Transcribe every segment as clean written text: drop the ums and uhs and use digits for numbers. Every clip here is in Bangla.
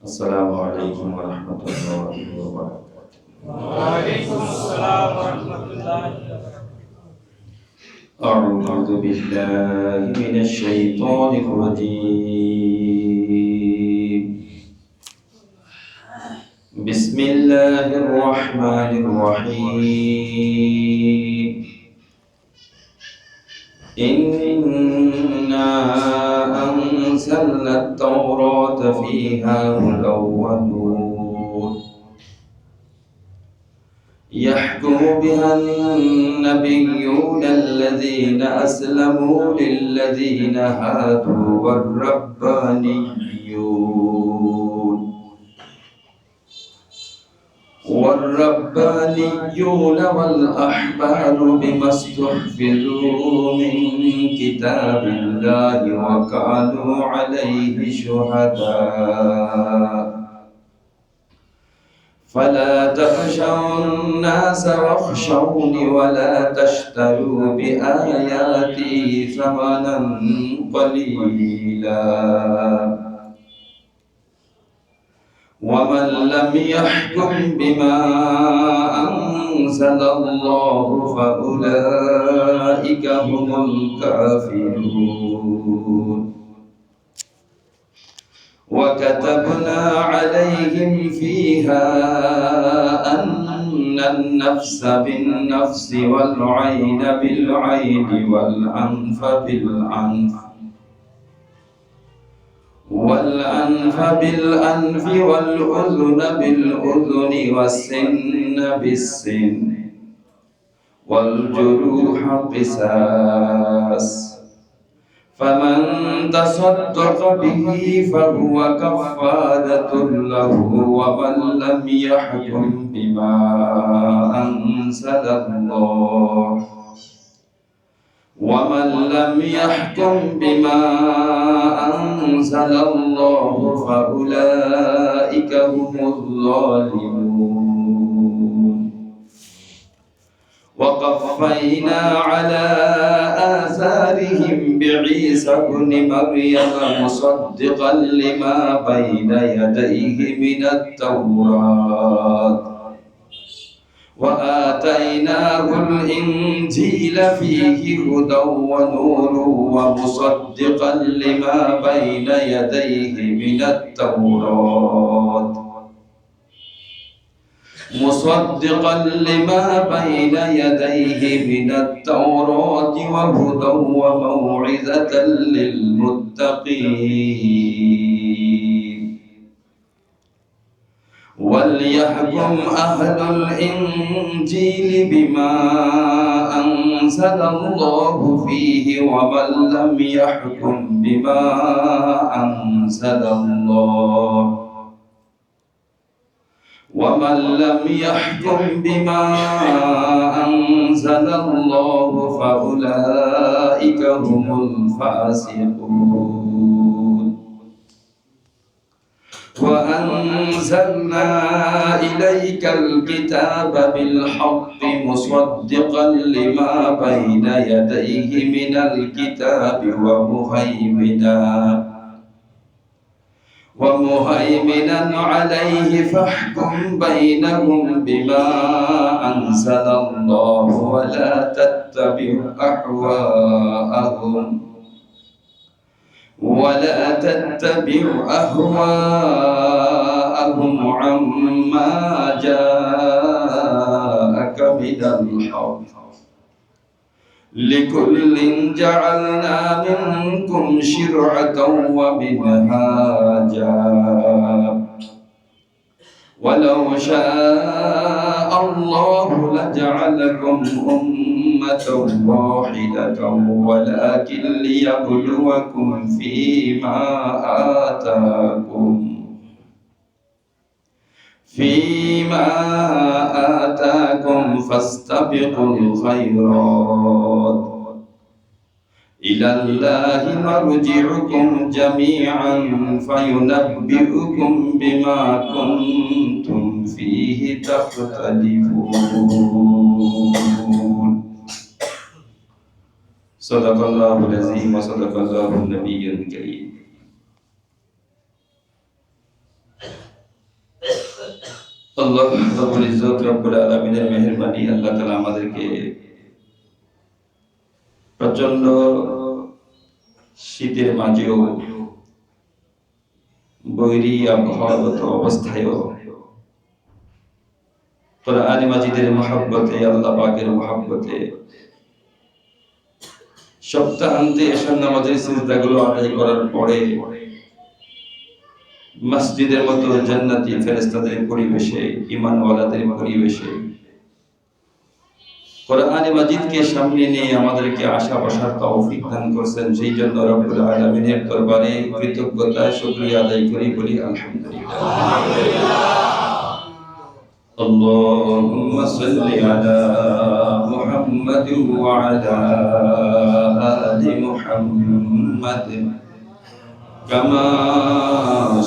السلام عليكم ورحمة الله وبركاته. وعليكم السلام ورحمة الله أعوذ بالله من الشيطان الرجيم. بسم الله الرحمن الرحيم. إنا أنزلنا التوراة فيها هدى ونور يحكم بها النبيون الذين أسلموا للذين هادوا والربانيون والأحبار بما استحفظوا من كتاب الله وكانوا عليه شهداء فلا تخشوا الناس واخشوني ولا تشتروا بآياتي ثمنا قليلا ومن لم يحكم بما أنزل الله فأولئك هم الكافرون وكتبنا عليهم فيها أن النفس بالنفس والعين بالعين والأنف بالأنف والأذن بالأذن والسن بالسن والجروح قصاص فمن تصدق به فهو كفارة له ومن لم يحكم بما أنزل الله فأولئك هم الظالمون وقفينا على آثارهم بعيسى ابن مريم مصدقا لما بين يديه من التوراة وآتيناه الإنجيل فيه هدى ونور ومصدقا لما بين يديه من التوراة وهدى وموعظة للمتقين وليحكم أهل الإنجيل بما أنزل الله فيه ومن لم يحكم بما أنزل الله فأولئك هم الفاسقون وأنزلنا إليك الكتاب بالحق مصدقا لما بين يديه من الكتاب ومهيمنا عليه فاحكم بينهم بما أنزل الله ولا تتبع أهواءهم عما جاءك من الحق لكل جعلنا منكم شرعة ومنهاجا ولو شاء الله لجعلكم أمة واحدة ولكن ليبلوكم فيما آتاكم فاستبقوا الخيرات إلى الله مرجعكم جميعا فينبئكم بما كنتم فيه تختلفون صدق الله العظيم وصدق الله النبي الكريم আল্লাহ রাব্বুল ইজ্জত রব্বুল আলামিনের মেহেরবানি, আল্লাহ তাআলা আমাদেরকে প্রচন্ড শীতের মাঝেও বৈরী আবহাওয়াগত অবস্থায়ও কোরআন মাজিদের মহব্বতে, আল্লাহ পাকের মহব্বতে সপ্তাহান্তে এশার নামাজের সিজদাগুলো আদায় করার পরে মসজিদের মতো জান্নাতি ফেরেশতাদের পরিবেশে, ঈমানওয়ালাদের পরিবেশে কোরআন মাজিদকে সামনে নিয়ে আমাদেরকে আশা বসার তৌফিক দান করেছেন। সেই জন্য রব্বুল আলামিনের দরবারে কৃতজ্ঞতা শুকরিয়া আদায় করি, বলি আলহামদুলিল্লাহ। اللهم صل على محمد وعلى آل محمد كما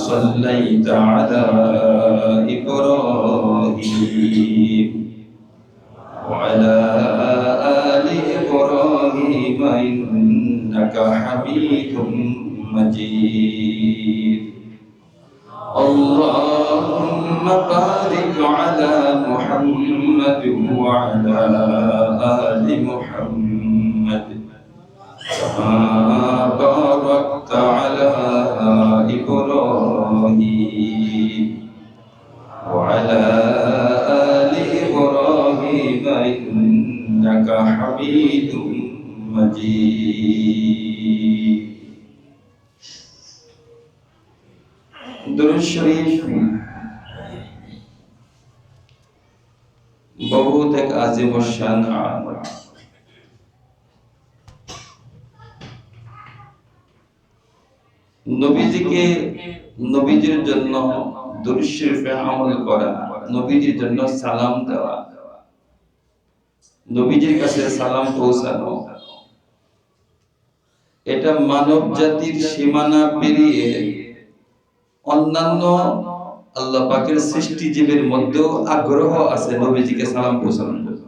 صليت على إبراهيم وعلى آل إبراهيم إنك حميد مجيد اللهم بارك على محمد وعلى آل محمد كما باركت على إبراهيم وعلى آل إبراهيم إنك حميد مجيد दुरूद शरीफ बहुत एक आज़िम और शान अमल। নবীজিকে নবীজির জন্য দুরূদ শরীফে আমল করা, নবীজির জন্য সালাম দেওয়া, নবীজির কাছে সালাম পৌঁছানো, এটা মানব জাতির সীমানা পেরিয়ে অন্যান্য আল্লাহ পাকের সৃষ্টি জীবের মধ্যেও আগ্রহ আছে নবীজিকে সালাম পৌঁছানোর জন্য।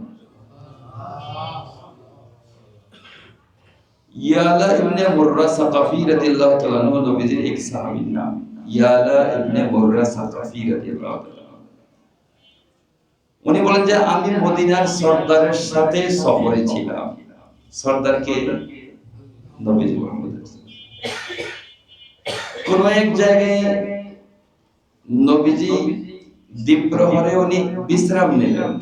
ইয়ালা ইবনে মুররা সাকাফি রাদিয়াল্লাহু তাআলা আনহু নবীজির এক সাহাবীর নাম, ইয়ালা ইবনে মুররা সাকাফি রাদিয়াল্লাহু তাআলা। উনি বলেন যে আমি মদিনার সরদারের সাথে সফরে ছিলাম। সরদারকে নবীজি মুহাম্মদ কোন এক জায়গায় নবীজি দ্বীপ্রহরে উনি বিশ্রাম নিলেন।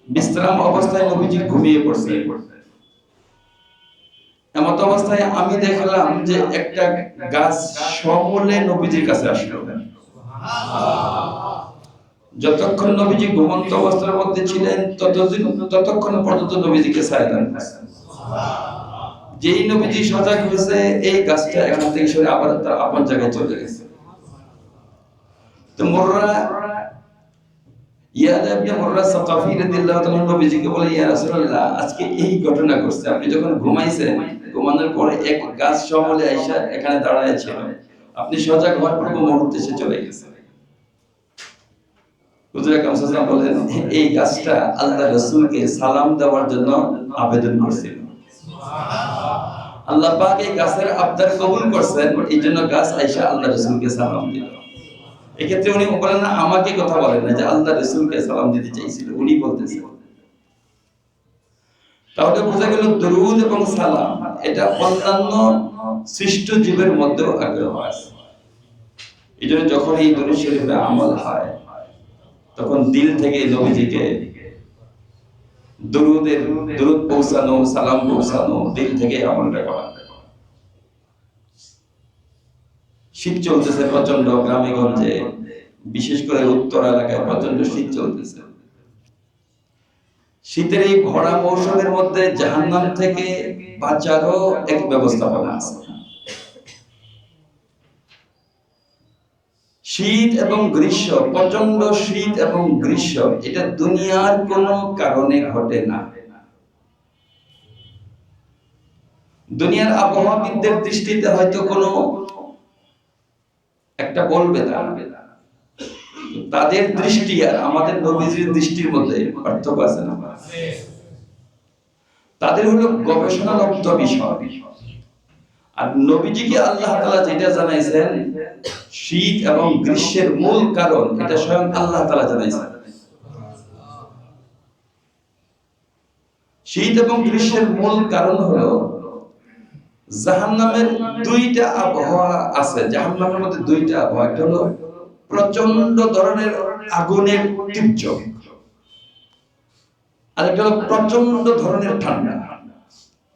বিশ্রাম অবস্থায় নবীজি ঘুমিয়ে পড়ছে। এমত অবস্থায় আমি দেখলাম যে একটা গাছ সমূলে নবীজির কাছে আসলো। যতক্ষণ নবীজি ঘুমন্ত অবস্থার মধ্যে ছিলেন ততক্ষণ পর্যন্ত নবীজিকে সায়দান করছেন। যেই নবীজি সজাগ হয়েছে এই গাছটা এখান থেকে সরে আবার তার আপন জায়গায় চলে গেছে। তো মুররা ইয়ালা ইবনে মুররা সাকাফি রাদিয়াল্লাহু তাআলা নবীজিকে বলে, ইয়া রাসূলুল্লাহ, আজকে এই ঘটনা ঘটছে। আপনি যখন ঘুমাইছেন, ঘুমানোর পরে এক গাছ সমূলে আইসা এখানে দাঁড়ায় ছিল, আপনি সজাগ হওয়ার পর মুহূর্তে সে চলে গেছে। হুজুর আকরাম সাল্লাল্লাহু আলাইহি ওয়াসাল্লাম বলেন, এই গাছটা আল্লাহর রাসূলকে সালাম দেওয়ার জন্য আবেদন করছিল। আল্লাহ পাক এই গাছের আবদার কবুল করছেন, এই জন্য গাছ আয়েশা আল্লাহ রাসূলকে সালাম দিল। এই ক্ষেত্রে উনি বলেন না আমাকে কথা বলেন না, যে আল্লাহ রাসূলকে সালাম দিতে চাইছিল উনি বলতেছেন। তাহলে বোঝা গেল দরুদ এবং সালাম এটা অন্যান্য সৃষ্ট জীবের মধ্যেও আগ্রহ আছে। এই জন্য যখন এই দরুদ শরীফে আমল হয় তখন দিল থেকে নবীজিকে দরুদ পৌঁছানো, সালাম পৌঁছানো, দিল থেকে আমলটা করা। শীত চলতেছে প্রচন্ড, গ্রামে গঞ্জে বিশেষ করে উত্তর এলাকায় প্রচন্ড শীত চলতেছে। শীতের এই ভরা মৌসুমের মধ্যে জাহান্নাম থেকে বাঁচারও এক ব্যবস্থাপনা আছে। শীত এবং গ্রীষ্ম, প্রচন্ড শীত এবং গ্রীষ্ম, এটা দুনিয়ার কোনো কারণে ঘটে না। দুনিয়ার আবহাওয়াবিদদের দৃষ্টিতে হয়তো কোনো একটা বলবে না, তাদের দৃষ্টি আর আমাদের নবীজির দৃষ্টির মধ্যে পার্থক্য আছে না? তাদের হলো গবেষণালব্ধ বিষয়, আর নবীজিকে আল্লাহ তাআলা যেটা জানাইছেন শীত এবং গ্রীষ্মের মূল কারণ এটা স্বয়ং আল্লাহ তাআলা জানাইছেন। শীত এবং গ্রীষ্মের মূল কারণ হলো জাহান্নামের দুইটা আবহাওয়া আছে। জাহান্নামের মধ্যে দুইটা আবহাওয়া, একটা হলো প্রচন্ড ধরনের আগুনের তীব্র, আর একটা হলো প্রচন্ড ধরনের ঠান্ডা।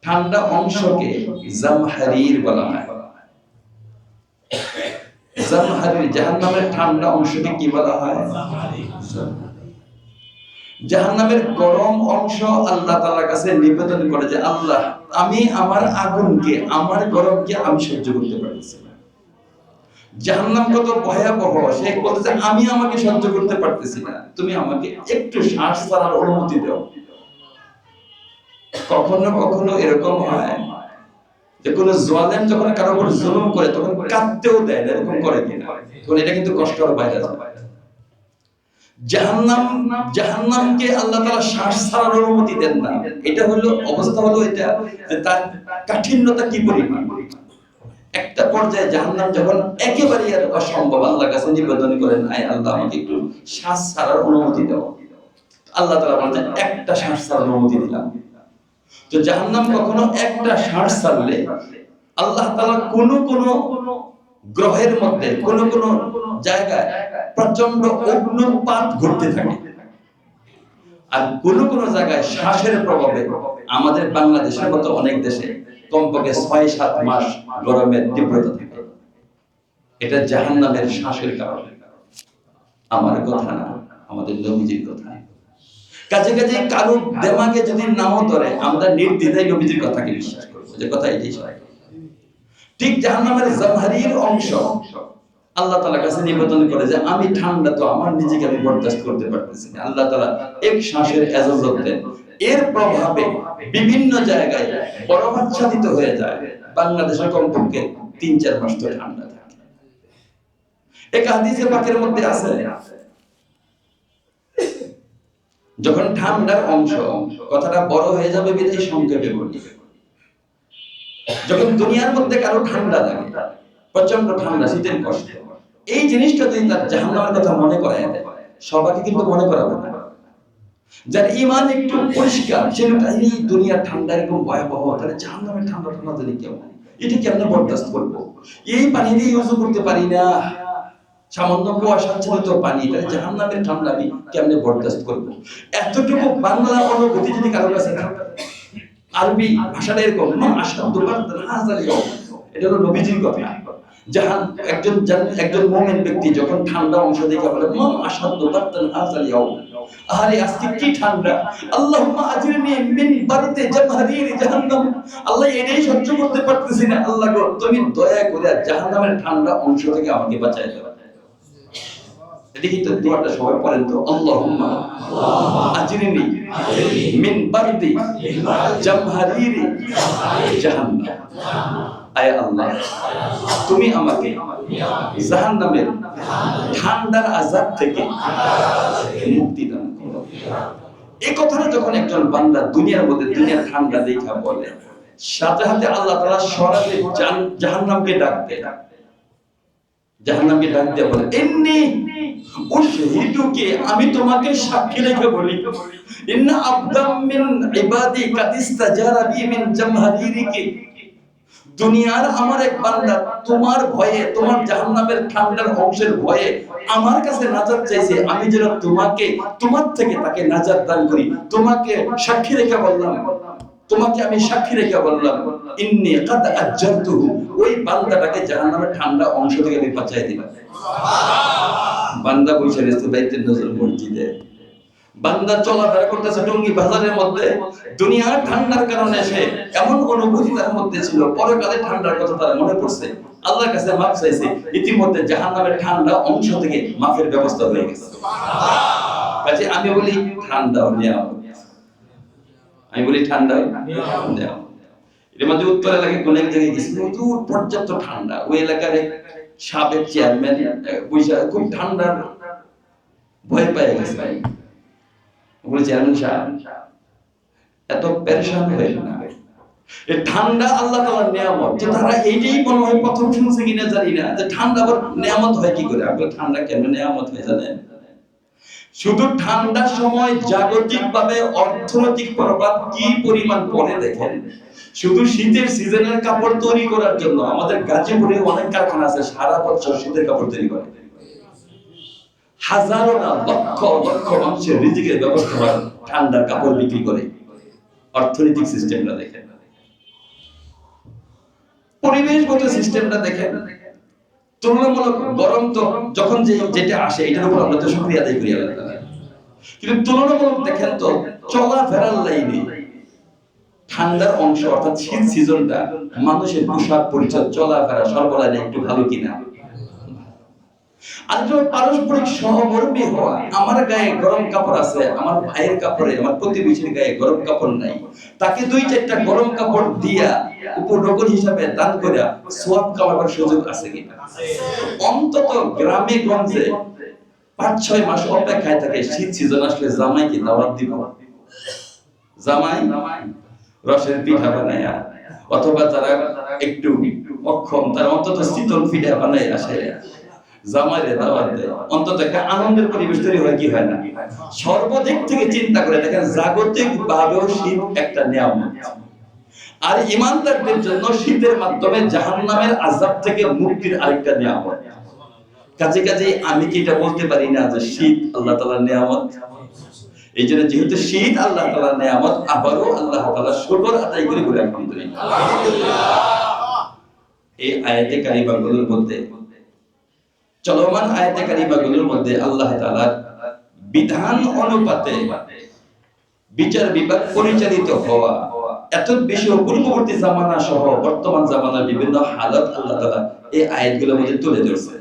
ঠান্ডা অংশকে জামহারির বলা হয়। জামহারির, জাহান্নামের ঠান্ডা অংশকে কি বলা হয়? জাহান্নামের গরম অংশ আল্লাহ তাআলার কাছে নিবেদন করে যে আল্লাহ, আমি আমার আগুনকে, আমার গরমকে আমি সহ্য করতে পারছি না। জাহান্নাম কত ভয়াবহ, সে বলতেছে আমি আমাকে সহ্য করতে পারতেছি না, তুমি আমাকে একটু শ্বাস ছাড়ার অনুমতি দাও। কখনো কখনো এরকম হয় যে কোন জালেম যখন কারোর উপর জুলুম করে তখন কাঁদতেও দেয় না, এরকম করে কিনা, তখন এটা কিন্তু কষ্টের বাইরে যায়। জাহান্নামকে আল্লাহ তাআলা শ্বাস ছাড়ার অনুমতি দেন না। এটা হলো অবস্থা, হলো এটা যে তার কাঠিন্যতা কি পরিমাণ। একটা পর্যায়ে জাহান্নাম যখন একেবারে অসম্ভব, আল্লাহর কাছে নিবেদন করেন, আয় আল্লাহ আমাকে একটু শ্বাস ছাড়ার অনুমতি দাও। আল্লাহ তাআলা বলেন একটা শ্বাস ছাড়ার অনুমতি দিলাম। তো জাহান্নাম কখনো একটা শ্বাস ছাড়লে আল্লাহ তাআলা কোন গ্রহের মধ্যে কোন জায়গায় প্রচন্ড অগ্নুৎপাত ঘটতে থাকে, আর কোন জায়গায় শ্বাসের প্রভাবে আমাদের বাংলাদেশের মতো অনেক দেশে কমপক্ষে 6-7 মাস গরমের তীব্রতা থাকে। এটা জাহান্নামের শ্বাসের কারণে। আমার কথা না, আমাদের নবীজির কথা। কাজে কাজে কারো দেমাগে যদি নাও ধরে, আমরা নির্দ্বিধায় নবীজির কথাকে বিশ্বাস করব, যে কথা এটাই সঠিক। ঠিক জাহান্নামের জামহারির অংশ আল্লাহ তাআলার কাছে নিবেদন করে যে আমি ঠান্ডা তো আমার নিজেকে আমি বরদাস্ত করতে পারতেছি না। আল্লাহ তাআলা এক শ্বাসের ইজাজত দেন, এর প্রভাবে বিভিন্ন জায়গায় বরফাচ্ছাদিত হয়ে যায়। বাংলাদেশে কমপক্ষে 3-4 মাস তো ঠান্ডা থাকে। এক হাদিসে পাকের মধ্যে আছে, যখন ঠান্ডার অংশ, কথাটা বড় হয়ে যাবে বিধায় সংক্ষেপে বলি, যখন দুনিয়ার মধ্যে কারো ঠান্ডা লাগে, প্রচন্ড ঠান্ডা, শীতের কষ্ট, এই জিনিসটা যদি তার জাহান্নামের কথা মনে করায় দেয়, সবাইকে কিন্তু মনে করাবে না। যার ঈমান একটু পরিষ্কার, সেটা এই দুনিয়ার ঠান্ডা এরকম ভয়াবহ, তাহলে জাহান্নামের ঠান্ডা জানি কেমন, এটা কেমনে বরদাস্ত করবো? এই পানি দিয়ে ইউজ করতে পারি না, সামান্য কুয়াশাচ্ছাদিত পানি, তাহলে জাহান্নামের ঠান্ডা আমি কেমনে বরদাস্ত করবো? এতটুকু বাংলা অনুভূতি যদি কারোর কাছে থাকে, আরবি ভাষাটা এরকম, এটা হলো নবীজির কথা। একজন মুমিন ব্যক্তি যখন ঠান্ডা অংশ দেখে বলে আরে আজকে কি ঠান্ডা, আল্লাহুম্মা আজরিনি মিন বারদি জামহারির জাহান্নাম, আল্লাহ এটাই সহ্য করতে পারতেছি না, আল্লাহ গো তুমি দয়া করে জাহান্নামের ঠান্ডা অংশ থেকে আমাকে বাঁচায় দাও। দেখি তো দোয়াটা সবাই পড়েন তো, আল্লাহুম্মা আজরিনি মিন বারদি জামহারির জাহান্নাম। আয় আল্লাহ, তুমি আমাকে জাহান্নামের ঠান্ডার আযাব থেকে মুক্তি দান করো। এই কথাটা যখন একজন বান্দা দুনিয়ার মধ্যে দুনিয়ার ঠান্ডা দেখা বলে, সাথে সাথে আল্লাহ তাআলা সরাসরি জাহান্নামকে ডাক দেয়। জাহান্নামকে ডাক দিয়ে বলে, ইন্নী উশহিদুকে, আমি তোমাকে সাক্ষী রেখে বলি, ইন্না আবদাম মিন ইবাদি কাদিস্তাজারা বি মিন জামহারিরিকি, দুনিয়ার আমার এক বান্দা তোমার ভয়ে, তোমার জাহান্নামের ঠান্ডার অংশের ভয়ে আমার কাছে নাজাত চাইছে, আমি যেন তোমার থেকে তাকে নাজাত দান করি। তোমাকে সাক্ষী রেখে বললাম, তোমাকে আমি সাক্ষী রেখে বললাম, ইন্নী কাদ আজ্জারতুহু, ওই বান্দাটাকে জাহান্নামের ঠান্ডা অংশ থেকে আমি বাঁচাই দিলাম। বান্দা বসে রয়েছে বাইতুল নজর মসজিদে, বান্দা চলাফেরা করতেছে টঙ্গী বাজারের মধ্যে, দুনিয়ার ঠান্ডার কারণে সে এমন অনুভূতি তার মধ্যে ছিল, পরকালে ঠান্ডার কথা তার মনে পড়ছে, আল্লাহর কাছে মাফ চাইছে, ইতিমধ্যে জাহান্নামের ঠান্ডা অংশ থেকে মাফের ব্যবস্থা হয়ে গেছে। কাজে আমি বলি ঠান্ডাও নিয়ামত, আমি বলি ঠান্ডাও নিয়ামত। এর মধ্যে উত্তর এলাকায় কোন এক জায়গায় গেছি, দূর পর্যাপ্ত ঠান্ডা, ওই এলাকার সাবেক চেয়ারম্যান খুব ঠান্ডার ভয় পেয়ে গেছে। বলে চেয়ারম্যান সাহেব, এত পেরেশান হয়ে না, এই ঠান্ডা আল্লাহ তাআলার নিয়ামত। যে তারা এইটাই মনে হয় প্রথম শুনছে কিনা জানি না, যে ঠান্ডা আবার নিয়ামত হয় কি করে। আপনার ঠান্ডা কেন নিয়ামত হয় জানেন? শুধু ঠান্ডার সময় জাগতিকভাবে অর্থনৈতিক প্রভাব কি পরিমাণ পড়ে দেখেন। শুধু শীতের সিজনের কাপড় তৈরি করার জন্য আমাদের গাজীপুরে অনেক কারখানা আছে, সারা বছর শীতের কাপড় তৈরি করে। হাজারো না লক্ষ লক্ষ মানুষের রিজিকের ব্যবস্থা হয় ঠান্ডার কাপড় বিক্রি করে। অর্থনৈতিক সিস্টেমটা দেখেন, পরিবেশগত সিস্টেমটা দেখেন। তুলনামূলক গরম তো যখন যেটা আসে এটার উপর আমরা তো শুকরিয়া আদায় করি আল্লাহ তাআলা, কিন্তু তুলনামূলক দেখেন তো চলাফেরার লাইনে ঠান্ডার অংশ অর্থাৎ শীত সিজনটা মানুষের পোশাক পরিচ্ছদ চলাফেরা সর্বলাইনে একটু ভালো কিনা। আর যখন পারস্পরিক সহমর্মী হওয়া, আমার গায়ে গরম কাপড় আছে, আমার ভাইয়ের কাপড়ে, আমার প্রতিবেশীর গায়ে গরম কাপড় নাই, তাকে দুই চারটা গরম কাপড় দিয়া উপঢৌকন হিসাবে দান করে সওয়াব কামাবার সুযোগ আছে কিনা। অন্তত গ্রামে গঞ্জে 5-6 মাস অপেক্ষায় থাকে শীত সিজন আসলে জামাইকে দাওয়াত দিব। জামাই রসের পিঠা বানায়া, অথবা যারা একটু অক্ষম তারা অন্তত শীতল পিঠা বানায় আসে, জামাইরে দাওয়াত দেয়। অন্তত একটা আনন্দের পরিবেশ তৈরি হয় কি হয় না। সর্বদিক থেকে চিন্তা করে দেখেন, জাগতিক ভাবেও শীত একটা নিয়ামত। আর ঈমানদারদের জন্য শীতের মাধ্যমে জাহান্নামের আযাব থেকে মুক্তির আরেকটা নিয়ামত। কাজে কাজে আমি কি এটা বলতে পারি না যে শীত আল্লাহ তাআলার নিয়ামত? এই জন্য যেহেতু শীত আল্লাহ তাআলার নিয়ামত, আবারও আল্লাহ তাআলা শুকর আদায় করে বলে আলহামদুলিল্লাহ। এই আয়াতে কারিমাগুলোর মধ্যে, চলমান আয়াতে কারিমাগুলোর মধ্যে আল্লাহ তাআলার বিধান অনুপাতে বিচার বিভাগ পরিচালিত হওয়া, এত বেশি পূর্ববর্তী জামানা সহ বর্তমান জামানার বিভিন্ন হালত আল্লাহ তাআলা এই আয়াতগুলোর মধ্যে তুলে ধরেছে।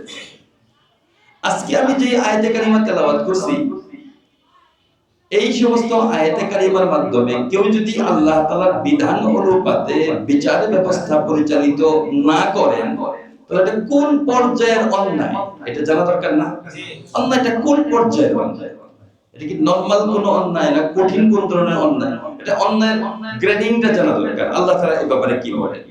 আজকে আমি যে আয়াতে কারিমা তেলাওয়াত করছি, এই সমস্ত আয়াতে কারিমার মাধ্যমে কেউ যদি আল্লাহ তাআলার বিধান অনুপাতে বিচার ব্যবস্থা পরিচালিত না করেন, তাহলে এটা কোন পর্যায়ের অন্যায় এটা জানা দরকার না? অন্যায়টা কোন পর্যায়ের অন্যায়? এটা কি নরমাল কোন অন্যায় না কঠিন কোন ধরনের অন্যায়? এটা অন্যায়ের গ্রেডিংটা জানা দরকার। আল্লাহ তাআলা এই ব্যাপারে কি বলেন?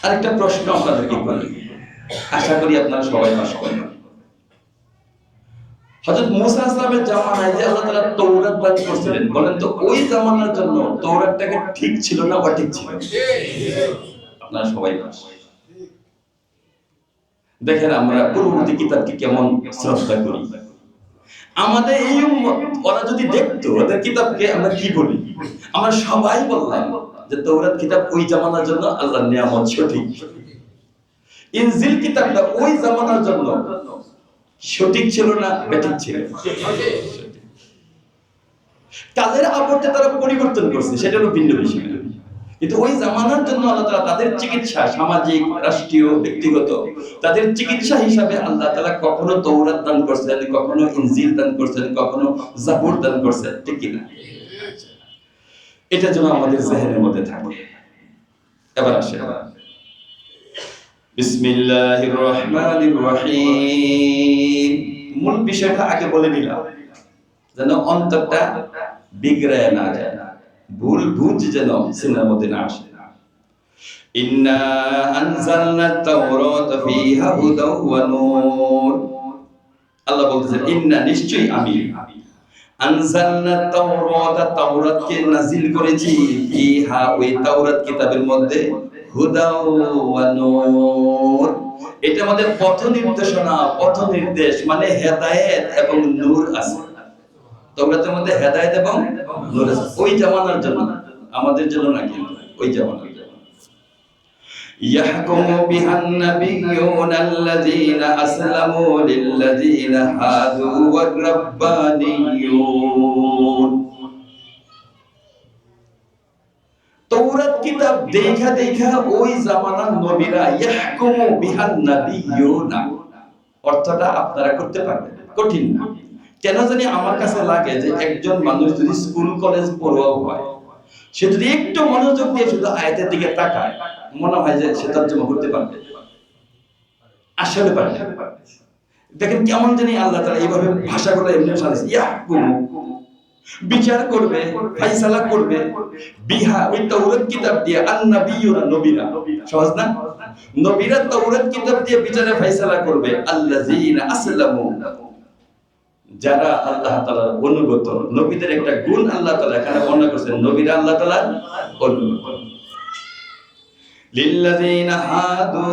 আরেকটা প্রশ্ন আপনাদেরকে করি, আশা করি আপনারা সবাই পাস করবেন। হযরত মুসা আলাইহিস জামানায় যে আল্লাহ তাআলা তাওরাত দান করেছিলেন, বলেন তো ওই জামানার জন্য তাওরাতটাকে ঠিক ছিল না অঠিক ছিল? আপনারা সবাই পাস। দেখেন আমরা পূর্ববর্তী কিতাবকে কেমন শ্রদ্ধা করি। আমাদের এই উম্মত ওরা যদি দেখতো ওদের কিতাবকে আমরা কি বলি, আমরা সবাই বললাম যে তাওরাত কিতাব ওই জামানার জন্য আল্লাহর নিয়ামত, সঠিক। ইনজিল কিতাবটা ওই জামানার জন্য সঠিক ছিল না বেঠিক ছিল? কালের আবর্তে তারা পরিবর্তন করছে, সেটা হলো ভিন্ন বিষয়। কিন্তু ওই জামানার জন্য আল্লাহ তাআলা তাদের চিকিৎসা, সামাজিক, রাষ্ট্রীয়, ব্যক্তিগত, তাদের চিকিৎসা হিসাবে আল্লাহ তাআলা কখনো তাওরাত দান করছেন, কখনো ইনজিল দান করছেন, কখনো জাবুর দান করছেন, ঠিক কি না? এটা যেন আমাদের জেহেনের মধ্যে থাকে। এবার আসেন, বিসমিল্লাহির রহমানির রহিম। মূল বিষয়টা আগে বলে দিলাম যেন অন্তরটা বিগড়ায় না যায়, ভুল বুঝ যেন সিনার মধ্যে না আসে। ইন্না আনজালনা তাওরাতা ফিহা হুদাও ওয়া নূর। আল্লাহ বলতেছেন ইন্না, নিশ্চয়ই আমি, আনজালনা তাওরাতা, তাওরাতকে নাজিল করেছি, ফিহা, ওই তাওরাত কিতাবের মধ্যে, হুদাও ওয়া নূর, এটা আমাদের পথ নির্দেশনা, পথ নির্দেশ মানে হেদায়েত এবং নূর আছে। তাওরাতের মধ্যে হেদায়েত এবং নূর আছে। ওই জামানার জন্য, আমাদের জন্য না, কিন্তু ওই জামানার জন্য। ইয়াহকুমু বিহান নাবিয়্যুনা আল্লাযীনা আসলামু লিল্লাযীনা হাদু ওয়ার রাব্বানিয়্যুন। তাওরাত কিতাব দেখা দেখা ওই জামানার নবীরা, ইয়াহকুমু বিহান নাবিয়্যুনা, অর্থটা আপনারা করতে পারবেন, কঠিন না। কেন জানি আমার কাছে লাগে যে একজন মানুষ যদি স্কুল কলেজ পড়ুয়া হয়, সে যদি একটু মনোযোগ দিয়ে শুধু আয়াতের দিকে তাকায়, মনে হয় যে সে তর্জমা করতে পারবে। আসলে পারবে। দেখেন কেমন জানি আল্লাহ তাআলা এইভাবে ভাষাগুলো এমনি সাজাইছে, ইয়াহকুমু, বিচার করবে, ফায়সালা করবে, বিহা, ওই তাওরাত কিতাব দিয়ে, আন-নাবিয়্যুনা, নবীরা, সহজ না? নবীরা তাওরাত কিতাব দিয়ে বিচারে ফায়সালা করবে, আল্লাযীনা আসলামু, যারা আল্লাহ তাআলার অনুগত। নবীদের একটা গুণ আল্লাহ তাআলা এখানে বর্ণনা করেছেন, নবীরা আল্লাহ তাআলার অনুগত। লিল্লাযীনা হাদু,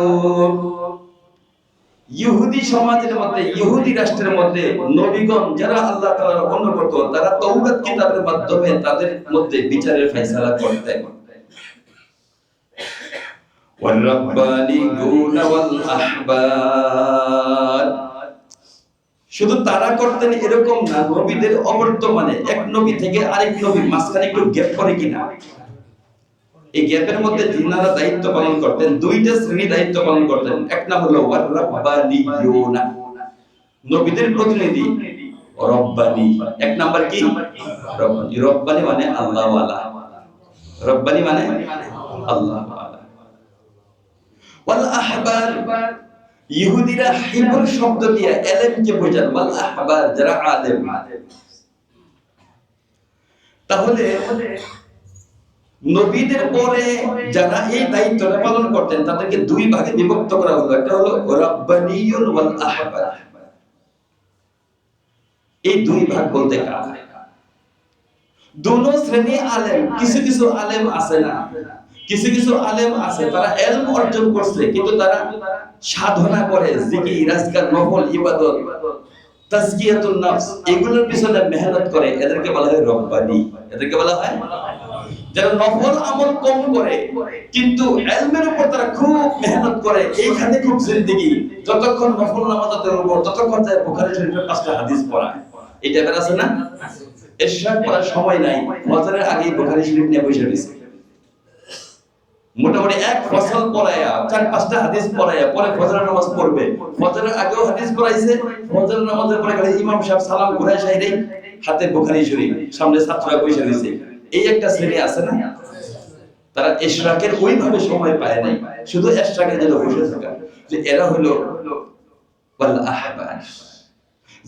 ইহুদি সমাজের মধ্যে, ইহুদি রাষ্ট্রের মধ্যে নবীগণ যারা আল্লাহ তাআলার অনুগত, তারা তাওরাত কিতাবের মাধ্যমে তাদের মধ্যে বিচারের ফয়সালা করতেন। ওয়াল রাব্বানিয়ুনা ওয়াল আহবার, শুধু তারা করতেন এরকম না, নবীদের অবর্তমানে এক নবী থেকে আরেক নবীর মাঝখানে একটু গ্যাপ করে কিনা, এই গ্যাপের মধ্যে যিনারা দায়িত্ব পালন করতেন, দুইটা শ্রেণী দায়িত্ব পালন করতেন। এক নাম হলো ওয়ার রাব্বানিয়ুনা, নবীদের প্রতিনিধি রব্বানি। এক নাম্বার কি? রব্বানি। রব্বানি মানে আল্লাহ ওয়ালা, রব্বানি মানে আল্লাহ ওয়ালা। ওয়াল আহবার, ইহুদিরা হিবর শব্দ দিয়ে ইলমকে বোঝায়, ওয়াল আহবার যারা আলেম। তাহলে নবীদের পরে যারা এই দায়িত্বটা পালন করতেন তাদেরকে দুই ভাগে বিভক্ত করা হলো, একটা হলো রাব্বানিয়ুন ওয়াল আহবার। এই দুই ভাগ বলতে কারা? দুনো শ্রেণী আলেম। কিছু কিছু আলেম আছে না, কিছু কিছু আলেম আছে তারা ইলম অর্জন করছে কিন্তু তারা সাধনা করে, জিকির, আজকার, নফল ইবাদত, তাজকিয়াতুন নফস, এগুলোর পিছনে মেহনত করে, এদেরকে বলা হয় রব্বানি। এদেরকে বলা হয় যারা নফল আমল কম করে কিন্তু ইলমের উপর তারা খুব মেহনত করে, এইখানে খুব জিন্দেগি, যতক্ষণ নফল নামাজ আদায়ের উপর ততক্ষণ যায় বুখারী শরীফের 5টা হাদিস পড়া। এই টাইপের আছে না? ইশরাক পড়ার সময় নাই, ফজরের আগেই বুখারী শরীফ নিয়ে বসে রয়েছে, মোটামুটি এক ফসল পড়ায়া 4-5টা হাদিস পড়ায়া পরে ফজরের নামাজ পড়বে। ফজরের আগেও হাদিস পড়াইছে, ফজরের নামাজের পরে খালি ইমাম সাহেব সালাম ঘুরায় সাইরে হাতে বুখারী শরীফ, সামনে ছাত্ররা বসে রয়েছে। এই একটা শ্রেণী আছে না, তারা ইশরাকের ওইভাবে সময় পায় নাই, শুধু ইশরাকের জন্য বসে থাকে। যে এরা হলো ওয়াল আহবার,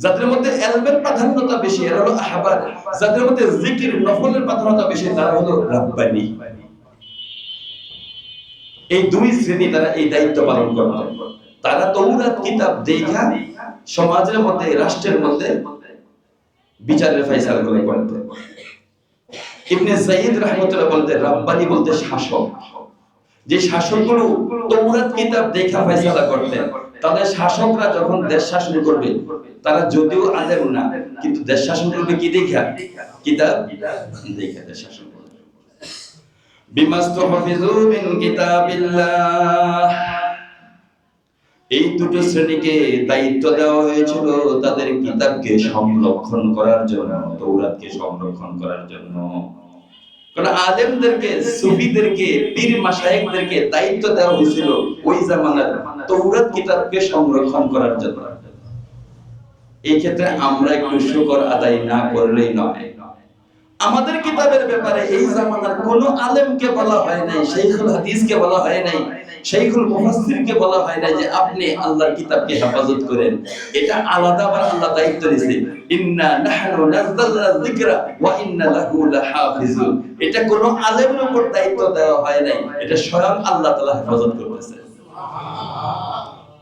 যাদের মধ্যে ইলমের প্রাধান্যতা বেশি, এরা হলো আহবার। যাদের মধ্যে জিকির, নফলের প্রাধান্যতা বেশি, তারা হলো রাব্বানি। এই দুই শ্রেণী তারা এই দায়িত্ব পালন করতেন। তারা তাওরাত কিতাব দেখা সমাজের মধ্যে, রাষ্ট্রের মধ্যে বিচারের ফয়সালাগুলো করতেন। ইবনে যায়েদ রাহমাতুল্লাহ বলতেন রাব্বানি বলতে শাসক, যে শাসকগুলো তাওরাত কিতাব দেখা ফয়সালা করতেন। তাদের শাসকরা যখন দেশ শাসন করবে, তারা যদিও আলেম না কিন্তু দেশ শাসন করবে কি দেখা? কিতাব দেখা দেশ শাসন করবে। বিমাস্তাহফিজু মিন কিতাবিল্লাহ, এই দুটো শ্রেণীকে দায়িত্ব দেওয়া হয়েছিল তাদের কিতাবকে সংরক্ষণ করার জন্য, তাওরাতকে সংরক্ষণ করার জন্য। কারণ আলেমদেরকে, সুফিদেরকে, পীর মাশায়েখদেরকে দায়িত্ব দেওয়া হয়েছিল ওই জামানার তাওরাত কিতাবকে সংরক্ষণ করার জন্য। এই ক্ষেত্রে আমরা একটু শুকর আদায় না করলেই নয়। আমাদের কিতাবের ব্যাপারে এই জামানার কোন আলেমকে বলা হয় নাই, শাইখুল হাদিসকে বলা হয় নাই, শাইখুল মুফাসসিরকে বলা হয় নাই যে আপনি আল্লাহর কিতাবকে হেফাজত করেন। এটা আলাদা আবার আল্লাহ দায়িত্ব দিয়েছে, ইন্না নাহনু নাযালনা যিকরা ওয়া ইন্না লাহু লাহাফিজুন। এটা কোন আলেমের উপর দায়িত্ব দেওয়া হয় নাই, এটা স্বয়ং আল্লাহ তাআলা হেফাজত করতেছে।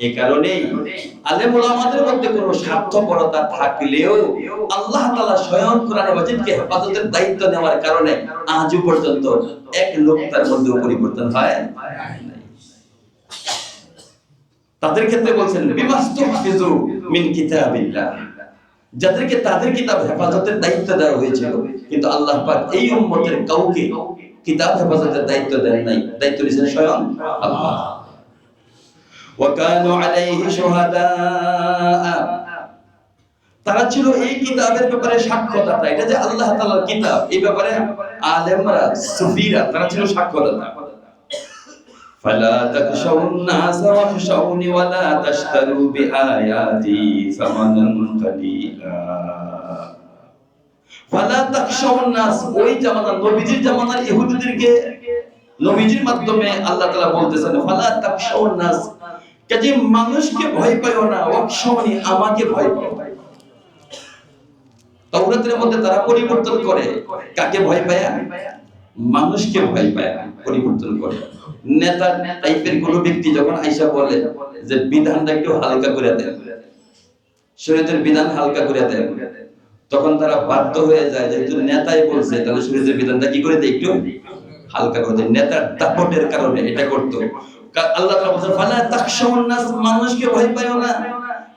এই কারণেই আলেম ওলামাদের মধ্যে কোনো স্বার্থপরতা থাকলেও আল্লাহ তাআলা স্বয়ং কোরআনে মাজিদকে হেফাজতের দায়িত্ব নেওয়ার কারণে আজও পর্যন্ত এক লোক তার মধ্যে পরিবর্তন হয় নাই। তাদের ক্ষেত্রে বলছেন বিমাস্তাহফিজু মিন কিতাবিল্লাহ, যাদেরকে তাদের কিতাব হেফাজতের দায়িত্ব দেওয়া হয়েছিল, কিন্তু আল্লাহ পাক এই উম্মতের কাউকে কিতাব হেফাজতের দায়িত্ব দেন নাই, দায়িত্ব দিয়েছেন স্বয়ং আল্লাহ। وكانوا عليه شهداء, তারা ছিল এই কিতাবের ব্যাপারে সাক্ষ্যদাতা। এটা যে আল্লাহ তাআলার কিতাব, এই ব্যাপারে আলেমরা, সুফিরা তারা ছিল সাক্ষ্যদাতা। ফালা তাকশাউন নাস ওয়াখশাউনি ওয়ালা তাশতারু বিআয়াতি সামানান কালিলা। ফালা তাকশাউন নাস, ওই জামানার নবীজির জামানার ইহুদিদেরকে নবীজির মাধ্যমে আল্লাহ তাআলা বলতেছেন ফালা তাকশাউন নাস, কাজে মানুষকে ভয় পাইও না, ওয়াকশাউনি আমাকে ভয় পাও। তাওরাতের মধ্যে তারা পরিবর্তন করে, কাকে ভয় পায়? মানুষকে ভয় পায়, পরিবর্তন করে। নেতা টাইপের কোন ব্যক্তি যখন আইসা বলে যে বিধানটা একটু হালকা করে দেন, শরীয়তের বিধান হালকা করে দেন, তখন তারা বাধ্য হয়ে যায়, যেহেতু নেতাই বলছে, তাহলে শরীয়তের বিধানটা কি করে দেয়, একটু হালকা করে দেয়। নেতার দাপটের কারণে এটা করতো। আল্লাহ তাআলা বলেন ফালা তাখশাউন নাস, মানুষকে ভয় পাইও না,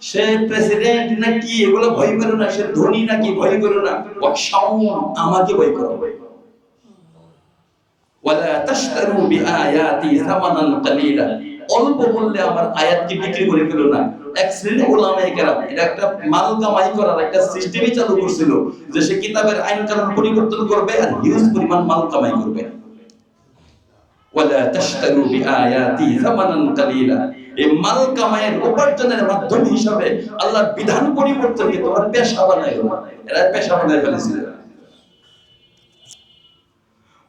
সে প্রেসিডেন্ট নাকি এগুলো ভয় করো না, সে ধনী নাকি ভয় করো না, ওয়াকশাউন আমাকে ভয় করো। ওয়ালা তাশতারু বিআয়াতি সামানান কালীলা, অল্প বললে আমার আয়াতকে বিক্রি করে ফেলো না। এক শ্রেণীর উলামায়ে কেরাম এটা একটা মাল কামাই করার একটা সিস্টেমই চালু করছিল, যে সে কিতাবের আইন কানুন পরিবর্তন করবে আর হিউজ পরিমাণ মাল কামাই করবে। ওয়ালা তাশতারু বিআয়াতি সামানান কালীলা, এই মাল কামাইয়ের উপার্জনের মাধ্যম হিসাবে আল্লাহর বিধান পরিবর্তনকে তোমার পেশা বানায়ো না। এরা পেশা বানায় ফেলেছিল।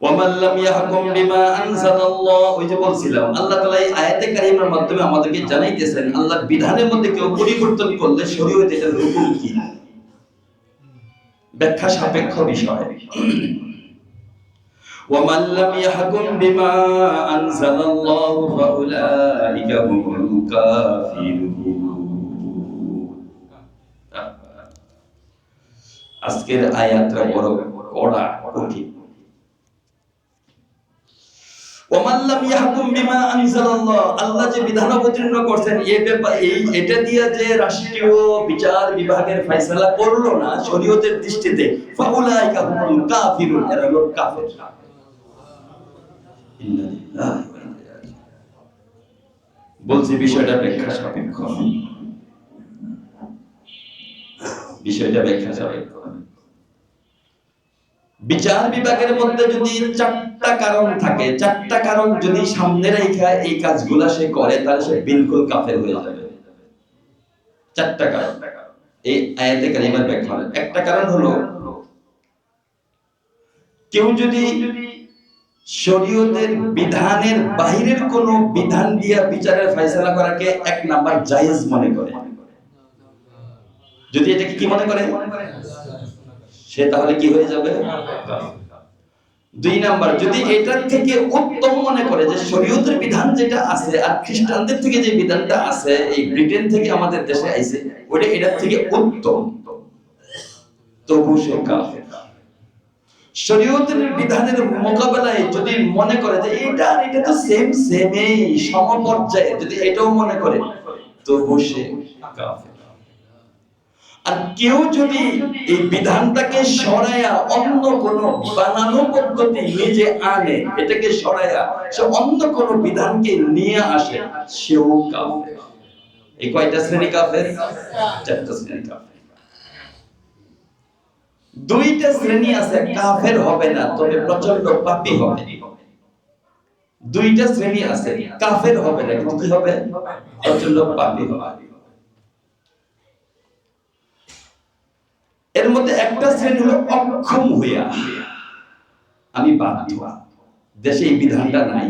ওয়ামান লাম ইয়াহকুম বিমা আনজালাল্লাহ, ওই যে বলছিলাম আল্লাহ তাআলা এই আয়াতে কারিমার মাধ্যমে আমাদেরকে জানাইতেছেন আল্লাহর বিধানের মধ্যে কেউ পরিবর্তন করলে শরীয়তে এটার হুকুম কি, ব্যাখ্যা সাপেক্ষ বিষয়। ওয়ামান লাম ইয়াহকুম বিমা আনজালাল্লাহু ফাউলাইকা হুমুল কাফিরুন। আজকের আয়াতটা বড় কড়া, কঠিন। ওয়ামান লাম ইয়াহকুম বিমা আনজালাল্লাহ, আল্লাহ যে বিধান অবতীর্ণ করছেন এটা দিয়ে যে রাষ্ট্রীয় বিচার বিভাগের ফয়সালা করলো না শরীয়তের দৃষ্টিতে, ফাউলাইকা হুমুল কাফিরুন, এরা হলো কাফের। ইন্নালিল্লাহি ওয়া ইন্না ইলাইহি রাজিউন। বলছি বিষয়টা ব্যাখ্যা সাপেক্ষ, বিষয়টা ব্যাখ্যা সাপেক্ষ। বিচার বিভাগের মধ্যে যদি চারটা কারণ থাকে, চারটা কারণ যদি সামনে রেখে এই কাজগুলা সে করে, তাহলে সে বিলকুল কাফের হয়ে যাবে। চারটা কারণ এই আয়াতে কারিমার ব্যাখ্যা। একটা কারণ হলো, কেউ যদি শরীয়তের বিধানের বাহিরের কোন বিধান দিয়া বিচারের ফয়সালা করাকে এক নাম্বার জায়েজ মনে করে, যদি এটাকে কি মনে করে, সে তাহলে কি হয়ে যাবে? দুই নাম্বার, যদি এটার থেকে উত্তম মনে করে যে শরীয়তের বিধান যেটা আছে আর খ্রিস্টানদের থেকে যে বিধানটা আছে, এই ব্রিটেন থেকে আমাদের দেশে আইছে, ওটা এটার থেকে উত্তম, তবু সে কাফের। শরীয়তের বিধানের মোকাবেলায় যদি মনে করে যে এটা তো সেমই সমপর্যায়ে, যদি এটাও মনে করে, তবু সে কাফের। আর কেউ যদি এই বিধানটাকে সরায়া অন্য কোন বানানো পদ্ধতি নিজে আনে, এটাকে সরায়া সে অন্য কোন বিধানকে নিয়ে আসে, সেও কাফের। এই কয়টা শ্রেণী কাফের? চারটা শ্রেণী কাফের। দুইটা শ্রেণী আছে কাফের হবে না, তবে প্রচন্ড পাপী হবে। দুইটা শ্রেণী আছে কাফের হবে না, কিন্তু কি হবে? প্রচন্ড পাপী হবে। এর মধ্যে একটা শ্রেণী হলো অক্ষম হইয়া, আমি বাধ্য, দেশে এই বিধানটা নাই,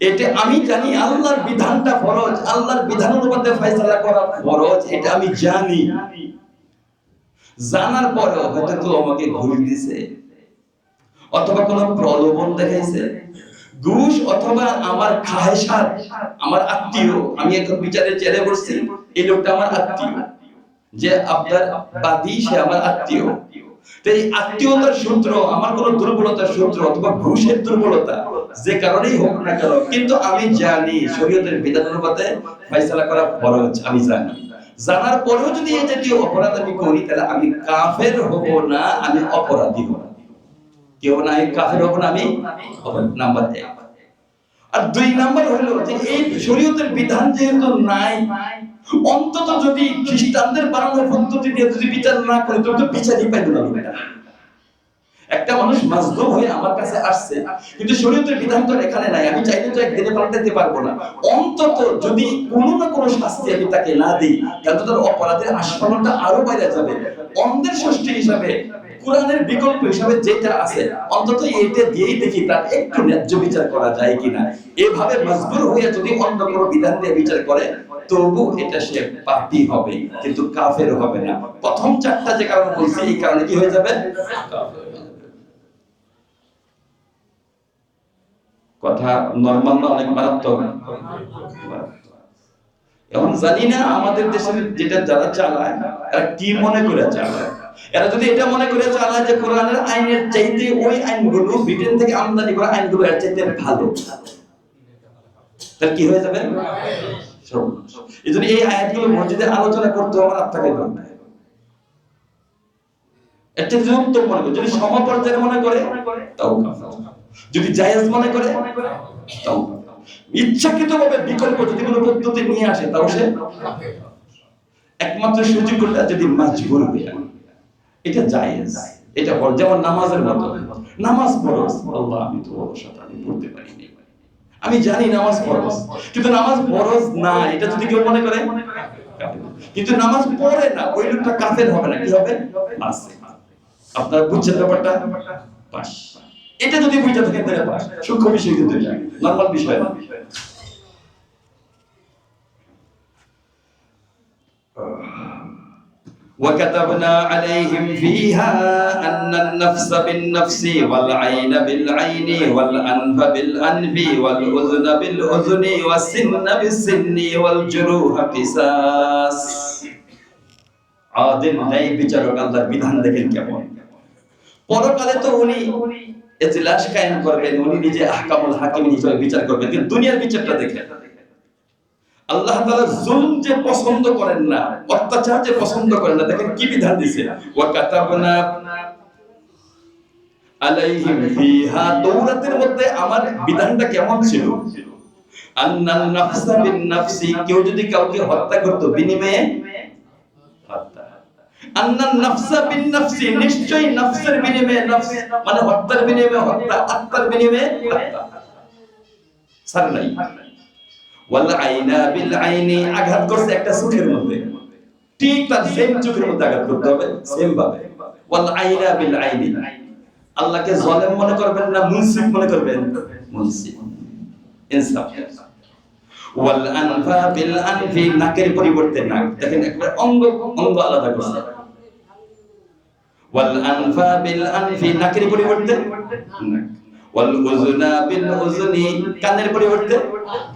এটা আমি জানি আল্লাহর বিধানটা ফরজ, আল্লাহর বিধান অনুপাতে ফয়সালা করা ফরজ, এটা আমি জানি। জানার পরেও হয়তো কেউ আমাকে ঘুষ দিছে, অথবা কোন প্রলোভন দেখাইছে, ঘুষ অথবা আমার খাহেসাত, আমার আত্মীয়, আমি এখন বিচারের চেয়ারে বসছি, এই লোকটা আমার আত্মীয়, যে আপনার বাদী সে আমার আত্মীয়, তো এই আত্মীয়তার সূত্র, আমার কোন দুর্বলতার সূত্র অথবা ঘুষের দুর্বলতা, যে কারণেই হোক না কেন, কিন্তু আমি জানি শরীয়তের বিধান অনুপাতে ফয়সালা করা ফরজ, আমি জানি। জানার পরেও যদি এই জাতীয় অপরাধ আমি করি, তাহলে আমি কাফের হব না, আমি অপরাধী হব। কেউ না, আমি কাফের হব না, আমি নাম্বার এক। আর দুই নাম্বার হলো যে এই শরীয়তের বিধান যেহেতু নাই, অন্তত যদি খ্রিস্টানদের বানানো পদ্ধতি দিয়ে যদি বিচার না করে, তো বিচারই পাইল না। একটা মানুষ মাজলুম হয়ে আমার কাছে আসছে, কিন্তু শরীয়তের বিধান তো এখানে নাই, আমি চাইলে তো একদিনে পাল্টাতে পারবো না। অন্তত যদি কোনো না কোনো শাস্তি আমি তাকে না দিই, তাহলে তার অপরাধের আস্ফলনটা আরো বাইরে যাবে। অন্ধের ষষ্ঠী হিসাবে, কোরআনের বিকল্প হিসাবে যেটা আছে, অন্তত এইটা দিয়েই দেখি তার একটু ন্যায্য বিচার করা যায় কিনা। এভাবে মজবুর হয়ে যদি অন্য কোনো বিধান দিয়ে বিচার করে, তবু এটা সে পাপী হবে, কিন্তু কাফের হবে না। প্রথম চারটা যে কারণ বলছি, এই কারণে কি হয়ে যাবে? কাফের হয়ে যাবে। কথা নরমাল না, অনেক মারাত্মক। এখন জানি না আমাদের দেশে যেটা যারা চালায় এরা কি মনে করে চালায়। এরা যদি এটা মনে করে চালায় যে কোরআনের আইনের চাইতে ওই আইনগুলো ব্রিটেন থেকে আমদানি করা আইনগুলো এর চাইতে ভালো, তাহলে কি হয়ে যাবে? এইজন্য এই আয়াতগুলো মসজিদে আলোচনা করতে আমার আপনাকে বলতে হবে। এটা যুক্ত মনে করে, যদি সমপর্যায়ে মনে করে তাও কাফের, যদি জায়েজ মনে করে তাও কাফের। ইচ্ছাকৃতভাবে বিকল্প যদি কোনো পদ্ধতি নিয়ে আসে তাও সে কাফের। একমাত্র সুযোগটা যদি মাজবুর হয়ে, এটা জায়েজ, এটা পড়, যেমন নামাজের মতো। নামাজ ফরজ, আল্লাহ আমি তো অবশ্যই আমি পড়তে পারি না, আমি জানি নামাজ ফরজ, কিন্তু নামাজ ফরজ না, এটা যদি কেউ মনে করে কাফের। কিন্তু নামাজ পড়ে না, ওই লোকটা কাফের হবে না, কি হবে? ফাসিক। আপনারা বুঝছেন ব্যাপারটা? পাস। এটা যদি বুঝতে থাকেন তাহলে পাস। সূক্ষ্ম বিষয় কিন্তু এটা নরমাল বিষয় না। وكتبنا عليهم فيها أن النفس بالنفس والعين بالعين والأنف بالأنف والأذن بالأذن والسن بالسن والجروح قصاص। আদিল ন্যায় বিচারক আল্লাহর বিধান দেখেন কেমন। পরকালে তো উনি ইজলাস কায়েম করবেন, উনি নিজে আহকামুল হাকিম হিসেবে বিচার করবেন, কিন্তু দুনিয়ার বিচারটা দেখেন। আল্লাহ তাআলা জুলম যে পছন্দ করেন না, অত্যাচার যে পছন্দ করেন না, দেখেন কি বিধান দিয়েছে। ওয়া কাতাবনা আলাইহিম ফিহা, তাওরাতের মধ্যে আমার বিধানটা কেমন ছিল? আন্নান নাফসা বিন নাফসি, কেউ যদি কাউকে হত্যা করত বিনিময়ে হত্যা। আন্নান নাফসা বিন নাফসি, নিশ্চয়ই নফসের বিনিময়ে নফস, মানে হত্যার বিনিময়ে হত্যা, আত্মার বিনিময়ে হত্যা। সার নাই। ওয়াল আইনা বিল আইনি, আঘাত করছে একটা চোখের মধ্যে, ঠিক তার সেম চোখের মধ্যে আঘাত করতে হবে, সেম ভাবে। ওয়াল আইনা বিল আইনি, আল্লাহকে জালেম মনে করবেন না মুনসিফ মনে করবেন? মুনসিফ, ইনসাফ। ওয়াল আনফা বিল আনফি, নাকের পরিবর্তে নাক, দেখেন একবার অঙ্গ অঙ্গ আলাদা করছে। ওয়াল আনফা বিল আনফি, নাকের পরিবর্তে নাক। ওয়াল উযুনা বিল উযুনি, কানের পরিবর্তে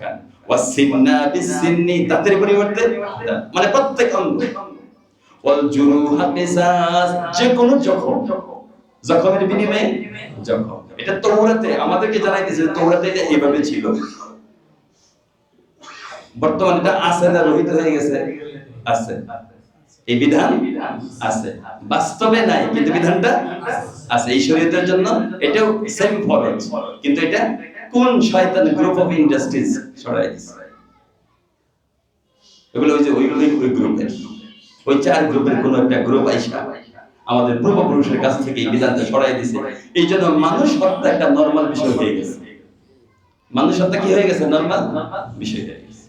কান। ওয়াস সিন্না বিস সিন্নি, দাঁতের পরিবর্তে দাঁত, মানে প্রত্যেক অঙ্গ। ওয়াল জুরুহা কিসাস, যে কোনো জখম, জখমের বিনিময়ে জখম। এটা তাওরাতে আমাদেরকে জানাই দিয়েছে, তাওরাতে এটা এইভাবে ছিল। বর্তমানে এটা আছে না রহিত হয়ে গেছে? আছে, এই বিধান আছে, বাস্তবে নাই কিন্তু বিধানটা আছে। এই শরীয়তের জন্য এটাও সেম ফরজ, কিন্তু এটা কোন শয়তান গ্রুপ অফ ইন্ডাস্ট্রিজ ছড়াই দিছে। এগুলো ওই যে ওই গ্রুপের, ওই চার গ্রুপের কোন একটা গ্রুপ আইসা আমাদের পূর্বপুরুষের কাছ থেকে এই বিধানটা ছড়াই দিছে। এই জন্য মানুষ হত্যা একটা নরমাল বিষয় হয়ে গেছে। মানুষ হত্যা কি হয়ে গেছে? নরমাল বিষয় হয়ে গেছে।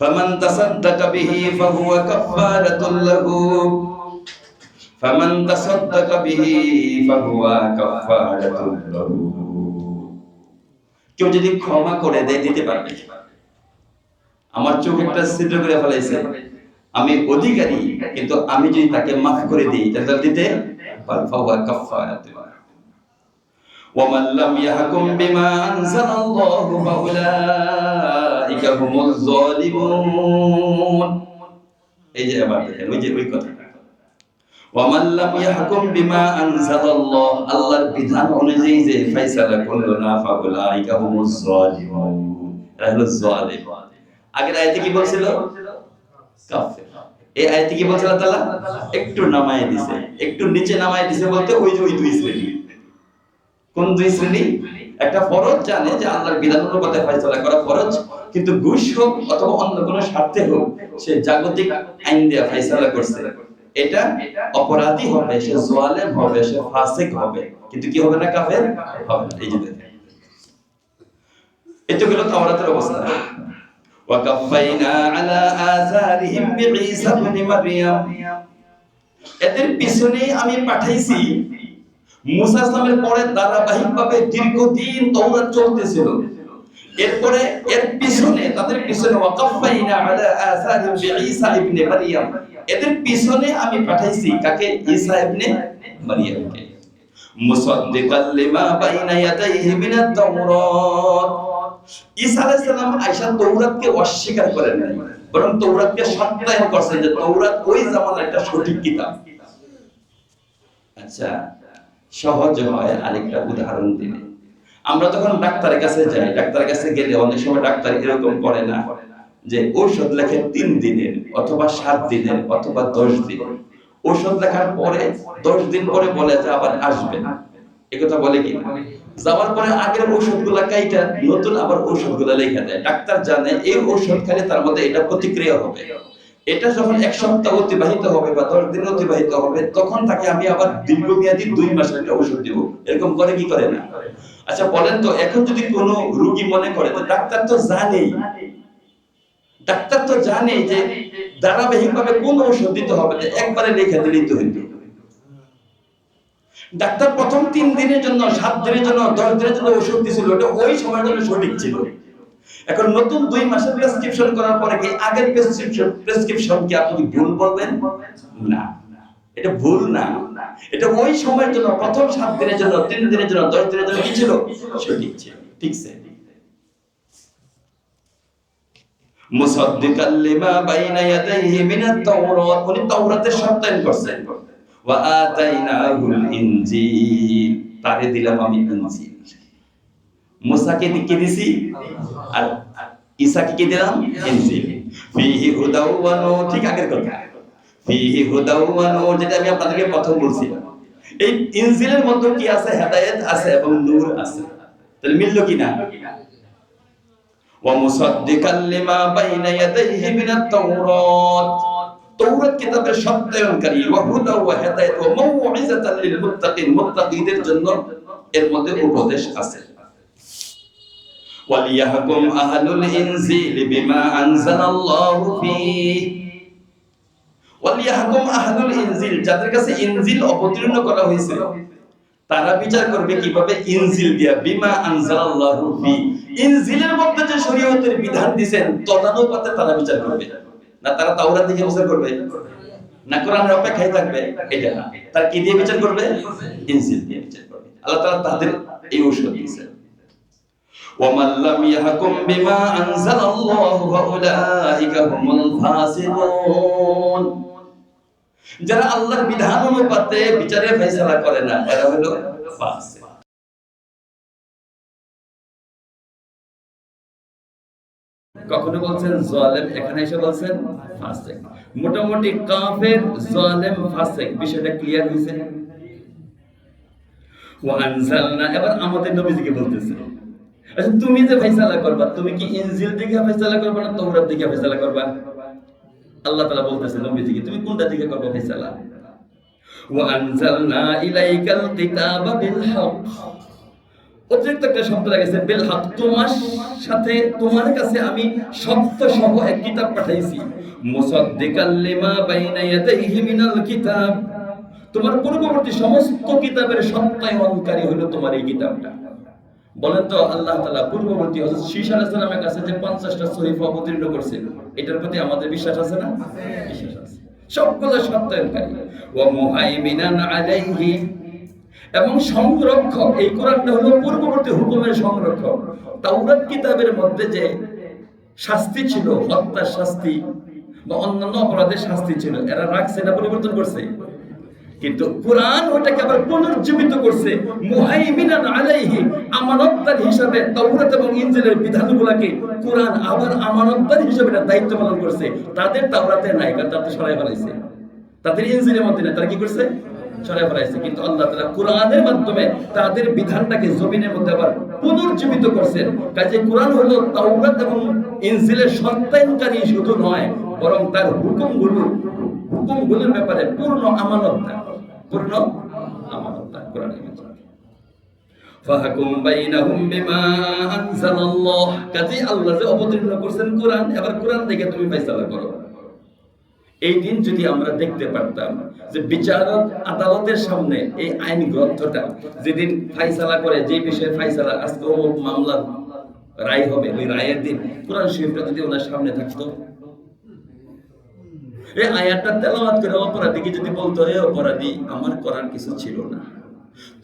ফামান তাসাদদাকা বিহি ফাহুয়া কাফারাতুল লাহু, ফামান তাসাদদাকা বিহি ফাহুয়া কাফারাতুল লাহু। কেউ যদি ক্ষমা করে দেয় দিতে পারবে। আমার চোখ একটা ছিদ্র করে ফেলাইছে, আমি অধিকারী, কিন্তু আমি যদি তাকে মাফ করে দিই তাহলে দিতে ফাহুয়া কাফারাতুল লাহু। ওয়া মান লাম ইয়াহকুম বিমা আনজালাল্লাহু ফাউলাইকা হুমুজ যালিমুন। এই যে আবার দেখেন ওই যে ওই কথাটা, ওয়া মান লাম ইয়াহকুম বিমা আনজালাল্লাহ, আল্লাহর বিধান অনুযায়ী যে ফয়সালা করলো না, ফাউলাইকা হুমুজ যালিমুন, এরা হলো যালিম। আগের আয়াতে কি বলছিল? কাফের। এই আয়াতে কি বলছিল আল্লাহ তাআলা? একটু নামায় দিয়েছে, একটু নিচে নামায় দিয়েছে বলতে ওই যে ওই দুই শ্রেণী। কোন দুই শ্রেণী? একটা ফরজ জানে যে আল্লাহর বিধান অনুপাতে ফয়সালা করা ফরজ, কিন্তু ঘুষ হোক অথবা অন্য কোনো স্বার্থে হোক সে জাগতিক আইন দিয়ে ফয়সালা করছে, এটা অপরাধী হবে, সে জালেম হবে, সে ফাসিক হবে, কিন্তু কি হবে না? কাফের হবে না। এই যে দেখেন, এটা হলো তাওরাতের অবস্থা। ওয়া কাফাইনা আলা আযারিহিম বিঈসা ইবনে মারইয়াম, এদের পিছনে আমি পাঠাইছি মুসা ইসলামের পরে ধারাবাহিকভাবে দীর্ঘদিন তাওরাত চলতেছিল। এরপরে এর পিছনে তাদের পিছনে ওয়াকাফাইনা আলা আসারিম বিঈসা ইবনে মারইয়াম, এদের পিছনে আমি পাঠাইছি কাকে? ঈসা ইবনে মারইয়ামকে। মুসাদ্দিকাল লিমা বাইনা ইয়াদাইহি মিনাত তাওরাত, ঈসা আলাইহিস সালাম আয়েশা তাওরাতকে অস্বীকার করেন নাই, বরং তাওরাতকে সত্যায়ন করেছেন যে তাওরাত ওই জামানার একটা সঠিক কিতাব। আচ্ছা, সহজ হয় আরেকটা উদাহরণ দিলে। আমরা যখন ডাক্তারের কাছে যাই, ডাক্তারের কাছে গেলে অনেক সময় ডাক্তার এরকম করে না যে ঔষধ লেখে 3 দিনের অথবা 7 দিনের অথবা 10 দিন। ঔষধ লেখার পরে 10 দিন পরে বলে যে আবার আসবেন, একথা বলে কি? যাওয়ার পরে আগের ঔষধগুলা কাইটা নতুন আবার ঔষধগুলা লেখা দেয়। ডাক্তার জানে এই ঔষধ খেলে তার মধ্যে এটা প্রতিক্রিয়া হবে, এটা যখন 1 সপ্তাহ অতিবাহিত হবে বা 10 দিন অতিবাহিত হবে, তখন তাকে আমি আবার দীর্ঘমেয়াদী 2 মাসের একটা ঔষধ দেব। এরকম করে কি করে না? আচ্ছা বলেন তো, এখন যদি কোনো রোগী মনে করে তো ডাক্তার তো জানে যে ধারাবাহিকভাবে কোন ঔষধ দিতে হবে, একবারে লিখে দিলেই তো হইতো। ডাক্তার প্রথম 3 দিনের জন্য, 7 দিনের জন্য, 10 দিনের জন্য ওষুধ দিয়েছিল, ওটা ওই সময়ের জন্য সঠিক ছিল। এখন নতুন 2 মাসের প্রেসক্রিপশন করার পরে কি আগের প্রেসক্রিপশন কি আপনি ভুল বলবেন? না, এটা ভুল না, এটা ওই সময়ের জন্য, প্রথম 7 দিনের জন্য, 3 দিনের জন্য, 10 দিনের জন্য কি ছিল? সঠিক ছিল। ঠিক আছে। মুসাদ্দিকাল লিমা বাইনা ইয়াদাইহি মিনাত তাওরাত, উনি তাওরাতের সত্যায়ন করছেন। ওয়া আতাইনাহুল ইনজিল, তারে দিলাম আমি ইনজিল। মুসাকে কি দিছি? আর ঈসাকে কি দিলাম? ইনজিল। ফিহি হুদাও ওয়া নূর, ঠিক আগের কথা। ফিহি হুদাও ওয়া নূর, যেটা আমি আপনাদেরকে প্রথম বলছিলাম। এই ইনজিলের মধ্যে কি আছে? হেদায়েত আছে এবং নূর আছে। তাহলে মিললো কি না? ওয়া মুসাদ্দিকাল লিমা বাইনা ইয়াদাইহি মিনাত তাওরাত, তাওরাত কিতাবের সত্যায়নকারী, ওয়া হুদা ওয়া হিদায়াত ওয়া মাউইযাতাল লিল মুত্তাকিন, মুত্তাকিদের জন্য এর মধ্যে উপদেশ আছে। ওয়ালিয়াহকুম আহলুল ইনজিল বিমা আনজালাল্লাহু ফীহি, ওয়ালিয়াহকুম আহলুল ইনজিল, যাদের কাছে ইনজিল অবতীর্ণ করা হয়েছে তারা বিচার করবে কিভাবে? ইনজিল দিয়া, বিমা আনজালাল্লাহু ফি, ইনজিলের মধ্যে যে শরীয়তের বিধান দিবেন তদানুপাতে তারা বিচার করবে। না তারা তাওরাত দিয়ে বিচার করবে, না কোরআনের অপেক্ষায় থাকবে, এটা না। তার কি দিয়ে বিচার করবে? ইনজিল দিয়ে বিচার করবে। আল্লাহ তাআলা তাদের এই ঔষধ দিয়েছেন। ওয়া মান লাম ইয়াহকুম বিমা আনজালাল্লাহু ফাউলাইকা হুমুল ফাসিকুন, যারা আল্লাহর বিধান অনুপাতে বিচারে ফয়সালা করে না, এরা হলো ফাসিক। কখনো বলছেন জালেম, এখানে এসে বলছেন ফাসিক। মোটামুটি কাফের, জালেম, ফাসিক, বিষয়টা ক্লিয়ার হইছে। ওয়া আনজালনা, এবার আমাদের নবীজিকে বলতেছে, আচ্ছা তুমি যে ফয়সালা করবা, তুমি কি ইনজিল দিকে ফয়সালা করবা না তাওরাত দিকে ফয়সালা করবা? আল্লাহ তাআলা বলতেছে নবীজিকে, তুমি কোনটা দিকে করবা ফয়সালা? ওয়া আনজালনা ইলাইকাল কিতাবা বিল হক, অতিরিক্ত একটা শব্দ লাগাইছে বিল হক, তোমার সাথে, তোমার কাছে আমি সত্য সহ এক কিতাব পাঠাইছি। মুসাদ্দিকাল লিমা বাইনা ইয়াদাইহি মিনাল কিতাব, তোমার পূর্ববর্তী সমস্ত কিতাবের সত্যায়নকারী হলো তোমার এই কিতাবটা। বলেন তো, আল্লাহ তাআলা পূর্ববর্তী হযরত শীশ আলাইহিস সালামের কাছে যে 50টা সহিফা অবতীর্ণ করেছেন, এটার প্রতি আমাদের বিশ্বাস আছে না? বিশ্বাস আছে। সবগুলো সত্যায়নকারী। ওয়া মুহাইমিনান আলাইহি, এবং সংরক্ষক। এই কোরআনটা হলো পূর্ববর্তী হুকুমের সংরক্ষক। তাওরাত কিতাবের মধ্যে যে শাস্তি ছিল, হত্যার শাস্তি বা অন্যান্য অপরাধের শাস্তি ছিল, এরা রাখছে না, পরিবর্তন করছে। কিন্তু কোরআন ওটাকে আবার পুনর্জীবিত করছে, মুহাইমিনান আলাইহি, আমানতদার হিসাবে তাওরাত এবং ইনজিলের বিধানগুলোকে কোরআন আবার আমানতদার হিসাবে দায়িত্ব পালন করছে। তাদের তাওরাতে নাই, কারণ তারা সরাই ফেলাইছে। তাদের ইনজিলের মধ্যে নাই, তারা কি করছে? সরাই ফেলাইছে। কিন্তু আল্লাহ তাআলা কোরআনের মাধ্যমে তাদের বিধানটাকে জমিনের মধ্যে আবার পুনর্জীবিত করছেন। কাজে কোরআন হলো তাওরাত এবং ইনজিলের সত্যায়নকারী শুধু নয়, বরং তার হুকুমগুলোর ব্যাপারে পূর্ণ আমানতদার, পূর্ণ আমানতদার কোরআনের মাধ্যমে। ফাহকুম বাইনাহুম বিমা আনজালাল্লাহ, কাজে আল্লাহ যে অবতীর্ণ করেছেন কোরআন, এবার কোরআন থেকে তুমি ফয়সালা করো। এই দিন যদি আমরা দেখতে পারতাম যে বিচারক আদালতের সামনে এই আইন গ্রন্থটা যেদিন ফয়সালা করে, যে বিষয়ে ফয়সালা, আজকে অমুক মামলা রায় হবে, ওই রায়ের দিন কোরআন শরীফটা যদি ওনার সামনে থাকতো, এই আয়াতটা তেলাওয়াত করে অপরাধীকে যদি বলতো, হে অপরাধী, আমার করার কিছু ছিল না,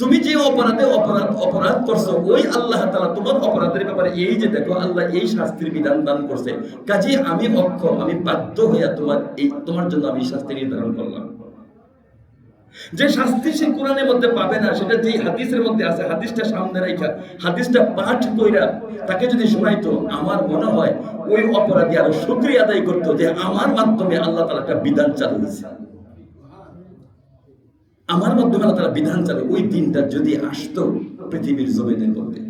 তুমি যে অপরাধ করছো, ওই আল্লাহ তাআলা তোমার অপরাধের ব্যাপারে এই যে দেখো আল্লাহ এই শাস্তির বিধান দান করছে, কাজেই আমি অক্ষম, আমি বাধ্য হইয়া তোমার জন্য আমি শাস্তি নির্ধারণ করলাম। যে শাস্তি সে কোরআনের মধ্যে পাবে না, সেটা যে হাদিসের মধ্যে আছে, হাদিসটা সামনে রাখা, হাদিসটা পাঠ কইরা তাকে যদি শোনাইতো, আমার মনে হয় ওই অপরাধী আরো শুকরিয়া আদায় করতো যে আমার মাধ্যমে আল্লাহ তাআলা একটা বিধান চালু দিয়েছে, আমার মাধ্যমে আল্লাহ তাআলা বিধান চালু, ওই দিনটা যদি আসতো পৃথিবীর জমিনের মধ্যে।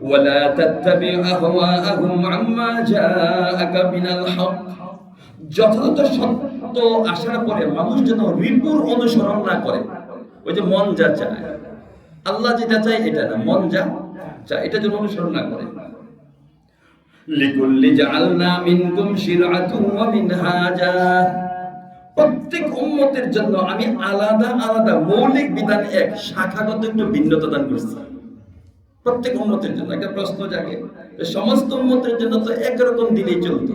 ওয়ালা তাত্তাবি আহওয়াআহুম আম্মা জাআকা মিনাল হক, যথাযথ সত্য আসার পরে মানুষ যেন রিপুর অনুসরণ না করে। ওই যে মন যা চায়, আল্লাহ যেটা চায় এটা না, মন যা চায় এটা যেন অনুসরণ না করে। লিকুল্লি জাআলনা মিনকুম শিরআতুন ওয়া মিনহাজা, প্রত্যেক উম্মতের জন্য আমি আলাদা আলাদা মৌলিক বিধান, এক শাখাগত একটু ভিন্নতা দান করছি প্রত্যেক উম্মতের জন্য। একটা প্রশ্ন জাগে, সমস্ত উম্মতের জন্য তো একরকম দিলেই চলতো।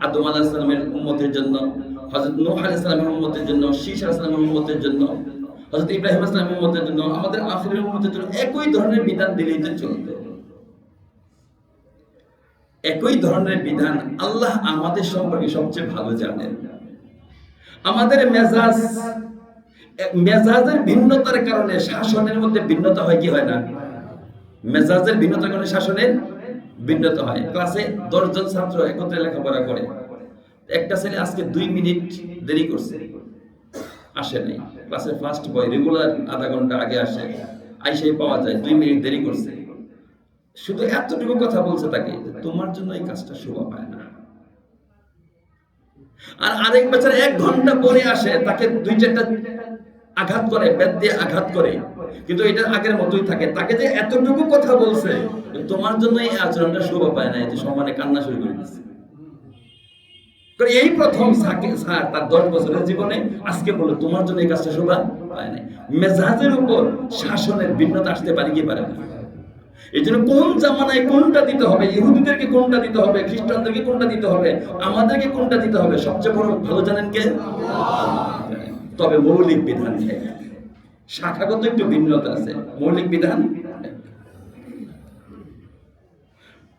আদম আলাইহিস সালামের উম্মতের জন্য, হযরত নূহ আলাইহিস সালামের উম্মতের জন্য, শীশ আলাইহিস সালামের উম্মতের জন্য, হযরত ইব্রাহিম আলাইহিস সালামের উম্মতের জন্য, আমাদের আখিরের উম্মতের জন্য একই ধরনের বিধান দিলেই তো চলতো। একই ধরনের বিধান আল্লাহ আমাদের সম্পর্কে সবচেয়ে ভালো জানেন। আমাদের মেজাজের ভিন্নতার কারণে শাসনের মধ্যে ভিন্নতা হয় কি হয় না? মেজাজের ভিন্নতার কারণে শাসনের ভিন্নতা হয়। ক্লাসে 10 জন ছাত্র একত্রে লেখাপড়া করে, একটা ছেলে আজকে 2 মিনিট দেরি করছে, আসে নাই। ক্লাসের ফার্স্ট বয় রেগুলার আধা ঘন্টা আগে আসে, আইসেই পাওয়া যায় 2 মিনিট দেরি করছে। শুধু এতটুকু কথা বলছে তাকে, তোমার জন্য এই কাজটা শোভা পায় না। আর আরেক বেচারা 1 ঘন্টা পরে আসে, তাকে 2-4টা আঘাত করে, বেত দিয়ে আঘাত করে, কিন্তু এটা আগের মতোই থাকে। তাকে যে এতটুকু কথা বলছে, তোমার জন্য এই আচরণটা শোভা পায় না, এই যে সম্মানে কান্না শুরু করে দিচ্ছে। এই প্রথম স্যার তার 10 বছরের জীবনে আজকে বলে তোমার জন্য এই কাজটা শোভা পায় না। মেজাজের উপর শাসনের ভিন্নতা আসতে পারে কি পারে না? এই জন্য কোন জামানায় কোনটা দিতে হবে, ইহুদিদেরকে কোনটা দিতে হবে, খ্রিস্টানদেরকে কোনটা দিতে হবে, আমাদেরকে কোনটা দিতে হবে, সবচেয়ে বড় ভালো জানেন কে? তবে মৌলিক বিধান এক, শাখাগত একটু ভিন্নতা আছে, মৌলিক বিধান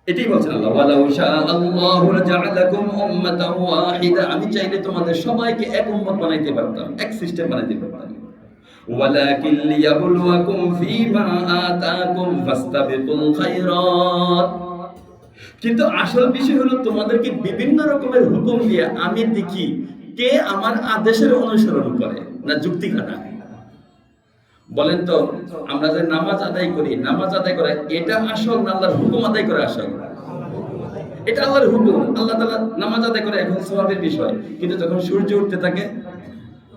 এটাই বলছেন আল্লাহ, ওয়ালাউ শাআল্লাহু লাজা'আলাকুম উম্মাতান ওয়াহিদা, আমি চাইলে তোমাদের সবাইকে এক উম্মত বানাইতে পারতাম, এক সিস্টেম বানাইতে পারতাম। ওয়ালাকিন লিয়াবলুয়াকুম ফীমা আতাকুম ফাস্তাবিকুল খায়রাত, কিন্তু আসল বিষয় হলো তোমাদেরকে বিভিন্ন রকমের হুকুম দিয়ে আমি দেখি কে আমার আদেশের অনুসরণ করে না যুক্তি খাটায়। বলেন তো, আমরা যে নামাজ আদায় করি, নামাজ আদায় করা এটা আসল না আল্লাহর হুকুম আদায় করা আসল? এটা আল্লাহর হুকুম, আল্লাহ তাআলা নামাজ আদায় করে এখন সওয়াবের বিষয়। কিন্তু যখন সূর্য উঠতে থাকে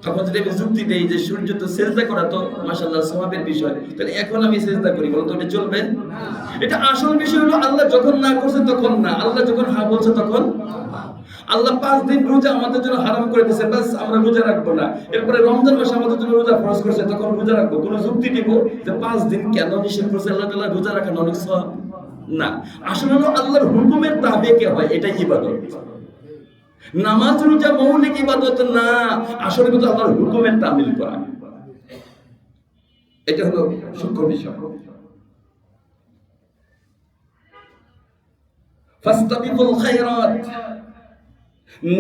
তখন যদি আমি যুক্তি দেই যে সূর্য তো সিজদা করা তো মাশাআল্লাহ সওয়াবের বিষয়, তাহলে এখন আমি সিজদা করি, বলতো এটা চলবে? এটা আসল বিষয় হলো আল্লাহ যখন না করছে তখন না, আল্লাহ যখন হ্যাঁ বলছে তখন। আল্লাহ 5 দিন রোজা আমাদের জন্য হারাম করে দিয়েছে, বাস আমরা রোজা রাখবো না। এরপরে রমজান মাসে আমাদের জন্য রোজা ফরজ করছে, তখন রোজা রাখবো। কোনো যুক্তি দিব যে 5 দিন কেন নিষেধ করছে আল্লাহ তাআলা, রোজা রাখা অনেক সওয়াব না। আসলে হলো আল্লাহর হুকুমের তাবেকে হয়, এটাই ইবাদত। নামাজ রোজা মৌলিক ইবাদত না, আসলে কিন্তু আল্লাহর হুকুমের তামিল করা, এটা হলো সূক্ষ্ম বিষয়। ফাস্তাবিকুল খায়রাত,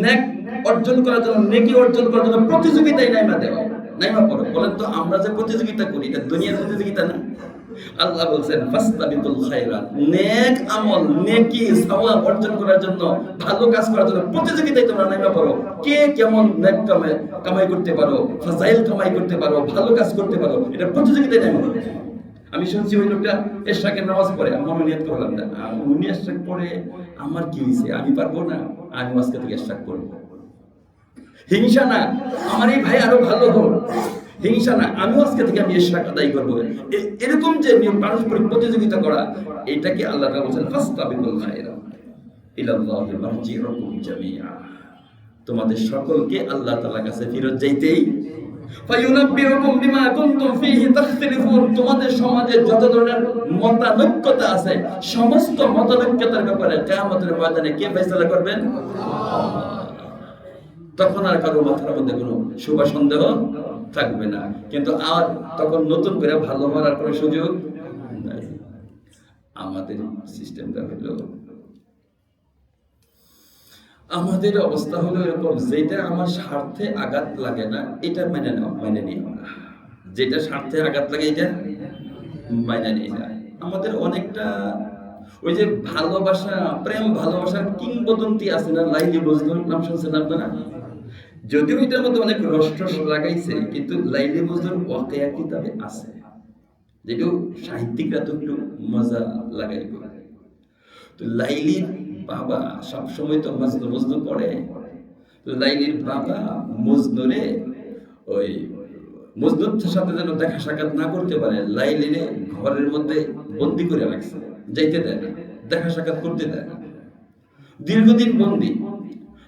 নেক অর্জন করার জন্য, নেকি অর্জন করার জন্য প্রতিযোগিতায় নাইমা দেওয়া, নাইমা পড়ো। বলেন তো, আমরা যে প্রতিযোগিতা করি এটা দুনিয়ার প্রতিযোগিতা না? আল্লাহ বলছেন ফাস্তাবিকুল খায়রাত, নেক আমল, নেকি সওয়াব অর্জন করার জন্য, ভালো কাজ করার জন্য প্রতিযোগিতায় তোমরা নাইমা পড়ো। কে কেমন নেক কামাই করতে পারো, ফাজাইল কামাই করতে পারো, ভালো কাজ করতে পারো, এটা প্রতিযোগিতায় নাইমা পড়ো। আমি শুনছি ওই লোকটা এশরাকের নামাজ পড়ে, আমি নিয়ত করলাম না, উনি এশরাক পড়ে আমার কি হয়েছে, আমি পারবো না, আমি আজকে থেকে এশরাক করবো। হিংসা না, আমার এই ভাই আরো ভালো হোক, হিংসা না, আমি আজকে থেকে আমি এশরাক আদায় করবো। এরকম যে পারস্পরিক প্রতিযোগিতা করা, এটাকে আল্লাহ তাআলা বলেন ফাস্তাবিকুল খায়রাত ইলাল্লাহি মারজিউকুম জামিআ, তোমাদের সকলকে আল্লাহ তাআলার কাছে ফিরত যাইতেই ফায়ুনাব্বিউকুম বিমা কুনতুম ফীহি তাখতালিফুন, তোমাদের সমাজে যত ধরনের মতানৈক্যতা আছে সমস্ত মতানৈক্যতার ব্যাপারে কিয়ামতের ময়দানে কে ফয়সালা করবেন? তখন আর কারো মাথার মধ্যে কোনো শুভা সন্দেহ থাকবে না। কিন্তু আর তখন নতুন করে ভালো হওয়ার কোনো সুযোগ নাই। আমাদের সিস্টেমটা হলো, আমাদের অবস্থা হলো এরকম, যেটা আমার স্বার্থে আঘাত লাগে না এটা মেনে নিই আমরা, যেটা স্বার্থে আঘাত লাগে এটা মেনে নিই না। আমাদের অনেকটা ওই যে ভালোবাসা, প্রেম ভালোবাসার কিংবদন্তি আছে না, লাইলি মজনুর নাম শুনছেন আপনারা? যদিও এটার মধ্যে অনেক রস লাগাইছে, কিন্তু লাইলি মজনুর ওয়াকিয়া কিতাবে আছে, যেটা সাহিত্যিকরা তো একটু মজা লাগাইবে। তো লাইলির বাবা সবসময় তো মজনু করে, তো লাইলির বাবা মজনুরে ওই মজনুর সাথে যেন দেখা সাক্ষাৎ না করতে পারে, লাইলিরে ঘরের মধ্যে বন্দি করে রাখছে, যাইতে দেয় না, দেখা সাক্ষাৎ করতে দেয় না, দীর্ঘদিন বন্দি।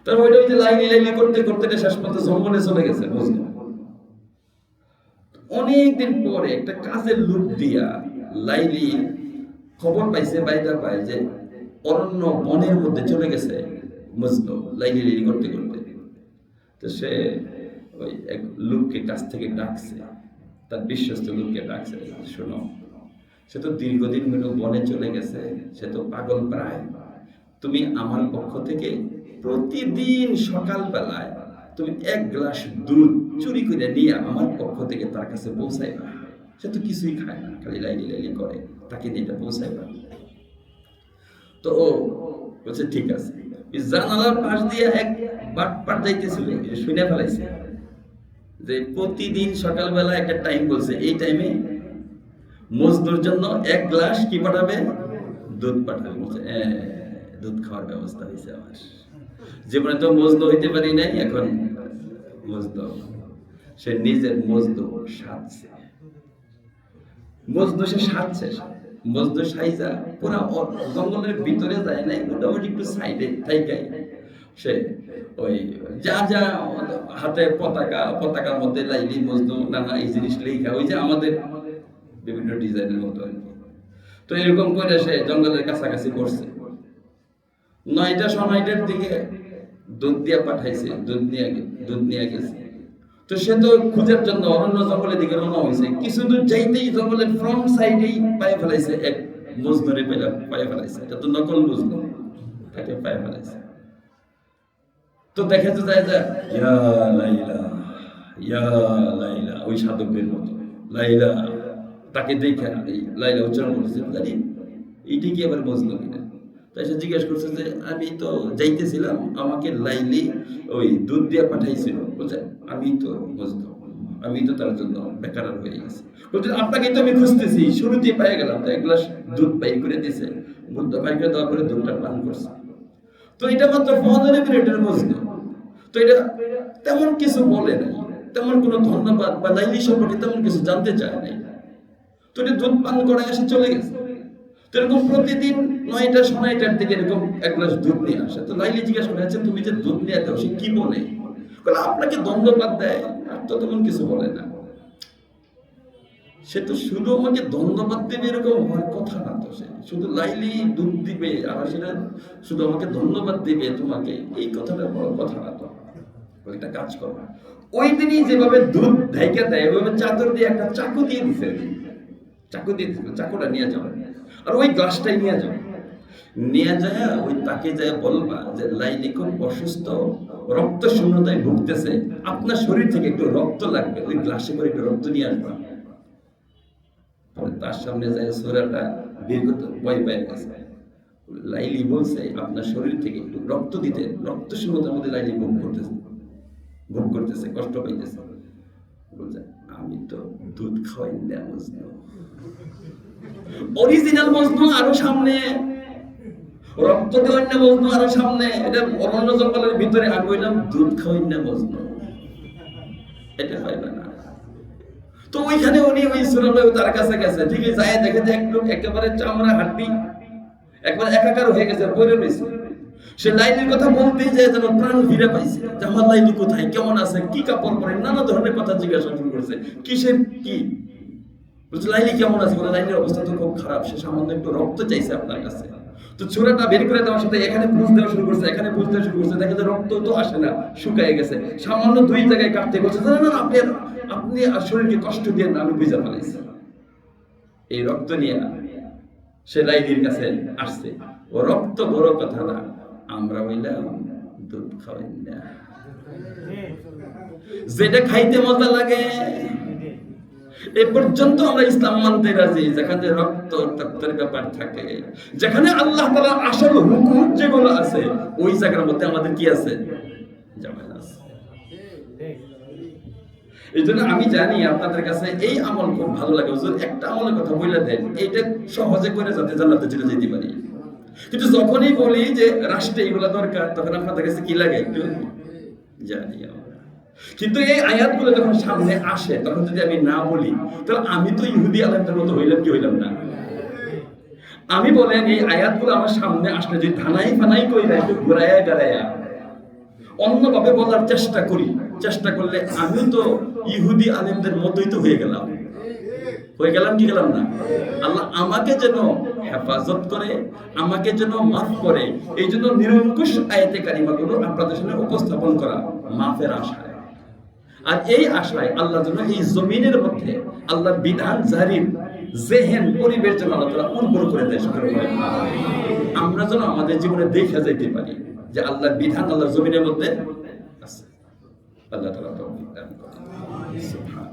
তার ওইটা ওই যে লাইলি করতে করতে শেষ পর্যন্ত জঙ্গলে চলে গেছে মজনু। অনেকদিন পরে একটা কাজের লোক দিয়া লাইলি খবর পাইছে, বাইদা পায় যে অরণ্য বনের মধ্যে চলে গেছে মজনু লাইলি করতে করতে। তো সে ওই এক লোককে কাছ থেকে ডাকছে, তার বিশ্বস্ত লোককে ডাকছে, শোনো, সে তো দীর্ঘদিন হলো বনে চলে গেছে, সে তো পাগল প্রায়, তুমি আমার পক্ষ থেকে প্রতিদিন সকালবেলায় তুমি এক গ্লাস দুধ চুরি করে নিয়ে আমার পক্ষ থেকে তার কাছে পৌঁছাইবা। সে তো কিছুই খায় না, খালি লাইলি করে, তাকে নিয়ে এটা পৌঁছাইবা। তো ও বলছে ঠিক আছে। জানালার পাশ দিয়ে এক বাটপাট যাইতেছিল, শুনে ফেলাইছে যে প্রতিদিন সকালবেলা একটা টাইম বলছে, এই টাইমে মজনুর জন্য এক গ্লাস কি পাঠাবে, দুধ পাঠাবে। বলছে দুধ খাওয়ার ব্যবস্থা হয়েছে আমার, জীবনে তো মজনু হইতে পারি নাই, এখন মজনু। সে নিজের মজনু সাজছে, মজনু সে সাজছে, মজনু সাইজা পুরা জঙ্গলের ভিতরে যায় নাই, মোটামুটি একটু সাইডে থাইকাই সে ওই যা যা হাতে পতাকার মধ্যে লাইলি মজনু নানা এই জিনিস লেখা, ওই যে আমাদের বিভিন্ন ডিজাইনের মতো আর কি। তো এরকম করে সে জঙ্গলের কাছাকাছি করছে। 9টা 9:30 দিকে দুধ দিয়া পাঠাইছে, দুধ নিয়ে গেছে। তো সে তো খুঁজার জন্য অরণ্য জঙ্গলের দিকে রওনা হয়েছে। কিছু দূর যাইতেই জঙ্গলের ফ্রন্ট সাইডেই পায়ে ফেলাইছে এক মজনুরে, পায়ে ফেলাইছে। এটা তো নকল মজনু, তাকে পায়ে ফেলাইছে। তো দেখা যায় যে ইয়া লাইলা, ইয়া লাইলা, ওই সাধকের মতো লাইলা, তাকে দেখে লাইলা উচ্চারণ করছে, জানি এইটা কি আবার মজনু কিনা। তাই সে জিজ্ঞেস করছে যে আমি তো যাইতেছিলাম, আমাকে লাইলি ওই দুধ দিয়ে পাঠাইছিল। বলছে আমি তো মজনু, আমি তো তার জন্য বেকার হয়ে গেছি। বলছে আপনাকে তো আমি খুঁজতেছি, শুরুতেই পেয়ে গেলাম, তো এক গ্লাস দুধ বাইর করে দিয়েছে, বুদ্ধ বাইর করে দেওয়ার পরে দুধটা পান করছে। তো এটা মাত্র 15 মিনিটের মজনু। তো এটা তেমন কিছু বলে নাই, তেমন কোনো ধন্যবাদ বা লাইলি সম্পর্কে তেমন কিছু জানতে চায় নাই। তো এটা দুধ পান করে এসে চলে গেছে। এরকম প্রতিদিন 9টা 9:30 দিকে এরকম এক গ্লাস দুধ নিয়ে আসে। তো লাইলি জিজ্ঞাসা করে, আচ্ছা তুমি যে দুধ নিয়ে দাও, সে কি বলে? বলে আপনাকে ধন্যবাদ দেয়, আর তো তেমন কিছু বলে না। সে তো শুধু আমাকে ধন্যবাদ দেবে এরকম হওয়ার কথা না, তো সে শুধু লাইলি দুধ দিবে আর সেটা শুধু আমাকে ধন্যবাদ দিবে তোমাকে, এই কথাটা বড় কথা না। তো একটা কাজ করো, ওই দিনই যেভাবে দুধ ঢাইকা দেয় ওইভাবে চাদর দিয়ে একটা চাকু দিয়ে দিছে, চাকু দিয়ে দিছে, চাকুটা নিয়ে যাও আর ওই গ্লাসটাই নিয়ে যাও, নিয়ে যায় ওই তাকে যায় বলবা যে লাইলি খুব অসুস্থ, রক্ত শূন্যতায় ভুগতেছে, আপনার শরীর থেকে একটু রক্ত লাগবে, ওই গ্লাসে করে একটু রক্ত নিয়ে আসবা। তার সামনে যায় সোরাটা বের করতে ভয় পেয়ে গেছে। লাইলি বলছে আপনার শরীর থেকে একটু রক্ত দিতে, রক্ত শূন্যতার মধ্যে লাইলি ভোগ করতেছে, কষ্ট পাইতেছে। বলছে আমি তো দুধ খাওয়াই না মজনু, অরিজিনাল মজনু আরো সামনে, রক্ত দেওয়ার না মজনু আরো সামনে, এটা অরণ্য জঙ্গলের ভিতরে। আমি বললাম দুধ খাওয়াই না মজনু, এটা পাইবে না। তো ওইখানে উনি ওই সুরালয় তার কাছে গেছে, ঠিকই যায় দেখে যে এক লোক একেবারে চামড়া হাড্ডি একবার একাকার হয়ে গেছে, পড়ে রয়েছে। সে লাইলির কথা বলতেই যায় যেন প্রাণ ফিরে পাইছে, যে আমার লাইলি কোথায়, কেমন আছে, কি কাপড় পরে, নানা ধরনের কথা জিজ্ঞাসা শুরু করছে। কিসের কি বলছে, লাইলি কেমন আছে? বলে লাইলির অবস্থা তো খুব খারাপ, সে সামান্য একটু রক্ত চাইছে আপনার কাছে। তো ছোরাটা বের করে দেওয়ার সাথে এখানে পুষ দেওয়া শুরু করছে, এখানে পুষ দেওয়া শুরু করছে, দেখে যে রক্ত তো আসে না, শুকায় গেছে। সামান্য 2 জায়গায় কাটতে বলছে, না না আপনি আর শরীরকে কষ্ট দিয়ে না, আমি বুঝা ফেলাইছি। এই রক্ত নিয়ে সে লাইলির কাছে আসছে। ও রক্ত বড় কথা না, আমরা হইলাম দুধ খাওয়াই না, যেটা খাইতে মজা লাগে। এ পর্যন্ত আমরা ইসলাম মানতে রাজি, যেখানে রক্ত তক্তের ব্যাপার থাকে, যেখানে আল্লাহ তাআলার আসল হুকুম যেগুলো আছে, ওই জায়গার মধ্যে আমাদের কি আছে? ঝামেলা আছে। এই জন্য আমি জানি আপনাদের কাছে এই আমল খুব ভালো লাগে। হুজুর একটা আমলের কথা বলে দেন, এইটা সহজে করে যাতে জান্নাতে চলে যেতে পারি। কিন্তু যখনই বলি যে রাষ্ট্রে এগুলো দরকার, তখন আপনাদের কাছে কি লাগে? একটু জানি আমরা। কিন্তু এই আয়াতগুলো যখন সামনে আসে, তখন যদি আমি না বলি, তাহলে আমি তো ইহুদি আলেমদের মতো হইলাম কি হইলাম না? আমি বলেন এই আয়াতগুলো আমার সামনে আসলে যদি ধানাই ফানাই কইরা একটু ঘুরাইয়া গাড়াইয়া অন্যভাবে বলার চেষ্টা করি, চেষ্টা করলে আমি তো ইহুদি আলেমদের মতোই তো হয়ে গেলাম কি গেলাম না? আল্লাহ আমাকে যেন হেফাজত করে, আমাকে যেন মাফ করে, এই জন্য নিরঙ্কুশ আয়াতে কারিমাগুলো আপনাদের সামনে উপস্থাপন করা মাফের আশায়। আর এই আশায় আল্লাহ যেন এই জমিনের মধ্যে আল্লাহর বিধান জারির জেহেন পরিবেশ যেন আল্লাহ তাআলা উর্বর করে দেয়। আমরা যেন আমাদের জীবনে দেখে যাইতে পারি যে আল্লাহর বিধান আল্লাহর জমিনের মধ্যে আছে। আল্লাহ তাআলা তৌফিক দান করেন। সুবহান।